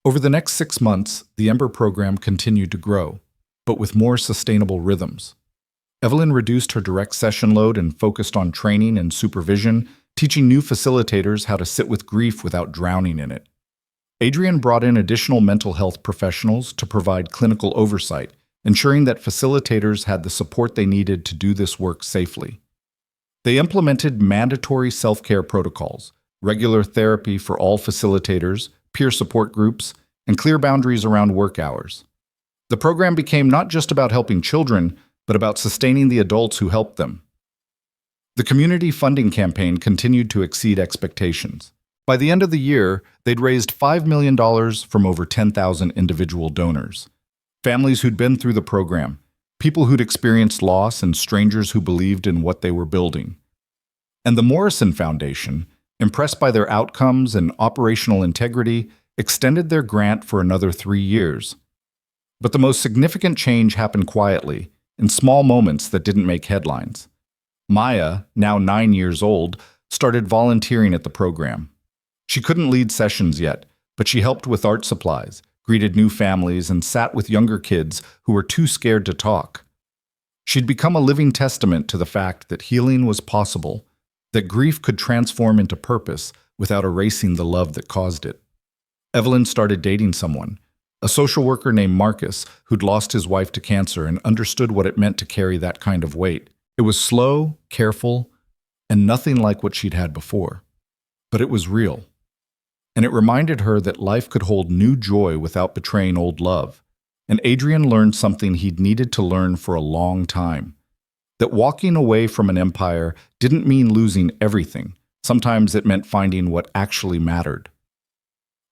Speaker 1: Over the next 6 months, the Ember program continued to grow, but with more sustainable rhythms. Evelyn reduced her direct session load and focused on training and supervision, teaching new facilitators how to sit with grief without drowning in it. Adrian brought in additional mental health professionals to provide clinical oversight, ensuring that facilitators had the support they needed to do this work safely. They implemented mandatory self-care protocols, regular therapy for all facilitators, peer support groups, and clear boundaries around work hours. The program became not just about helping children, but about sustaining the adults who helped them. The community funding campaign continued to exceed expectations. By the end of the year, they'd raised $5 million from over 10,000 individual donors. Families who'd been through the program, people who'd experienced loss, and strangers who believed in what they were building. And the Morrison Foundation, impressed by their outcomes and operational integrity, extended their grant for another 3 years. But the most significant change happened quietly, in small moments that didn't make headlines. Maya, now 9 years old, started volunteering at the program. She couldn't lead sessions yet, but she helped with art supplies, greeted new families, and sat with younger kids who were too scared to talk. She'd become a living testament to the fact that healing was possible, that grief could transform into purpose without erasing the love that caused it. Evelyn started dating someone, a social worker named Marcus, who'd lost his wife to cancer and understood what it meant to carry that kind of weight. It was slow, careful, and nothing like what she'd had before. But it was real. And it reminded her that life could hold new joy without betraying old love. And Adrian learned something he'd needed to learn for a long time. That walking away from an empire didn't mean losing everything. Sometimes it meant finding what actually mattered.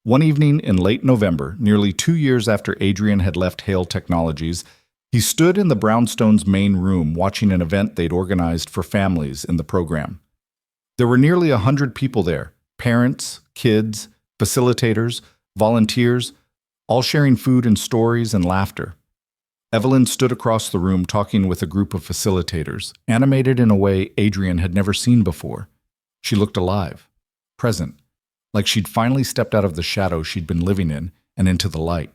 Speaker 1: One evening in late November, nearly 2 years after Adrian had left Hale Technologies, he stood in the Brownstones' main room watching an event they'd organized for families in the program. There were nearly 100 people there, parents, kids, facilitators, volunteers, all sharing food and stories and laughter. Evelyn stood across the room talking with a group of facilitators, animated in a way Adrian had never seen before. She looked alive, present, like she'd finally stepped out of the shadow she'd been living in and into the light.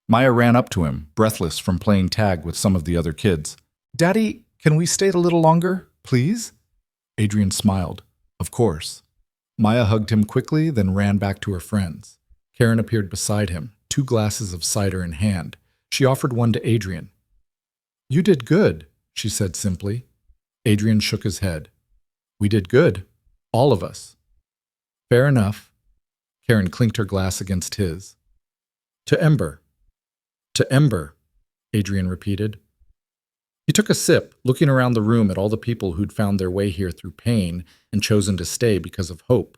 Speaker 1: Maya ran up to him, breathless from playing tag with some of the other kids. "Daddy, can we stay a little longer, please?" Adrian smiled. Of course. Maya hugged him quickly, then ran back to her friends. Karen appeared beside him, 2 glasses of cider in hand. She offered one to Adrian. "You did good," she said simply. Adrian shook his head. "We did good. All of us." "Fair enough." Karen clinked her glass against his. "To Ember." "To Ember," Adrian repeated. He took a sip, looking around the room at all the people who'd found their way here through pain and chosen to stay because of hope.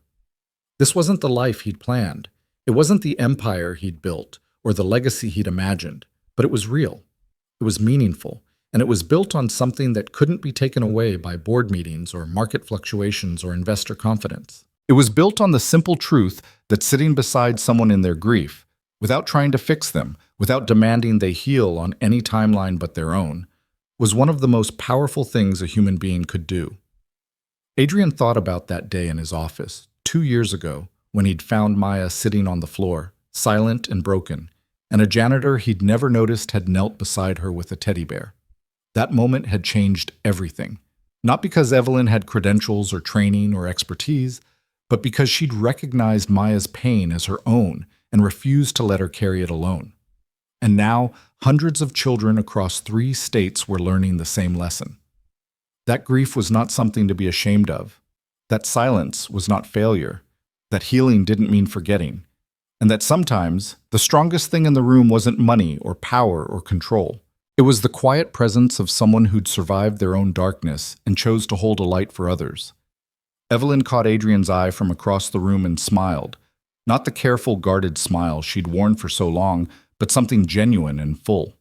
Speaker 1: This wasn't the life he'd planned. It wasn't the empire he'd built or the legacy he'd imagined, but it was real. It was meaningful, and it was built on something that couldn't be taken away by board meetings or market fluctuations or investor confidence. It was built on the simple truth that sitting beside someone in their grief, without trying to fix them, without demanding they heal on any timeline but their own, was one of the most powerful things a human being could do. Adrian thought about that day in his office, 2 years ago, when he'd found Maya sitting on the floor, silent and broken, and a janitor he'd never noticed had knelt beside her with a teddy bear. That moment had changed everything, not because Evelyn had credentials or training or expertise, but because she'd recognized Maya's pain as her own and refused to let her carry it alone. And now, hundreds of children across 3 states were learning the same lesson. That grief was not something to be ashamed of. That silence was not failure. That healing didn't mean forgetting. And that sometimes, the strongest thing in the room wasn't money or power or control. It was the quiet presence of someone who'd survived their own darkness and chose to hold a light for others. Evelyn caught Adrian's eye from across the room and smiled. Not the careful, guarded smile she'd worn for so long, but something genuine and full.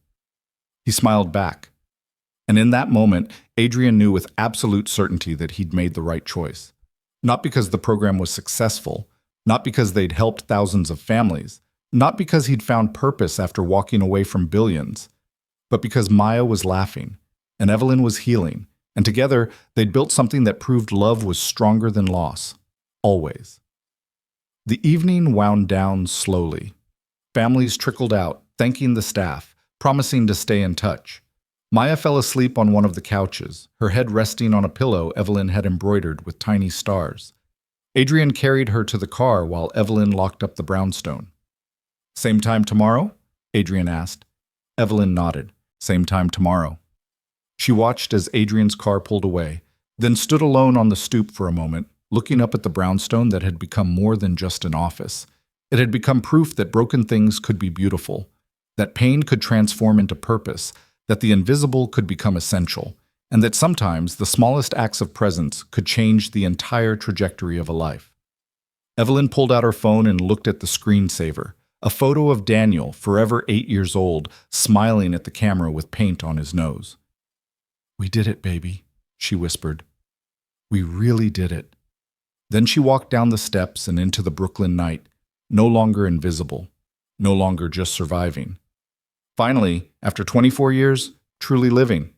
Speaker 1: He smiled back. And in that moment, Adrian knew with absolute certainty that he'd made the right choice. Not because the program was successful, not because they'd helped thousands of families, not because he'd found purpose after walking away from billions, but because Maya was laughing, and Evelyn was healing, And together, they'd built something that proved love was stronger than loss. Always. The evening wound down slowly. Families trickled out, thanking the staff, promising to stay in touch. Maya fell asleep on one of the couches, her head resting on a pillow Evelyn had embroidered with tiny stars. Adrian carried her to the car while Evelyn locked up the brownstone. "Same time tomorrow?" Adrian asked. Evelyn nodded. "Same time tomorrow." She watched as Adrian's car pulled away, then stood alone on the stoop for a moment, looking up at the brownstone that had become more than just an office. It had become proof that broken things could be beautiful, that pain could transform into purpose, that the invisible could become essential, and that sometimes the smallest acts of presence could change the entire trajectory of a life. Evelyn pulled out her phone and looked at the screensaver, a photo of Daniel, forever 8 years old, smiling at the camera with paint on his nose. "We did it, baby," she whispered. "We really did it." Then she walked down the steps and into the Brooklyn night, no longer invisible, no longer just surviving. Finally, after 24 years, truly living.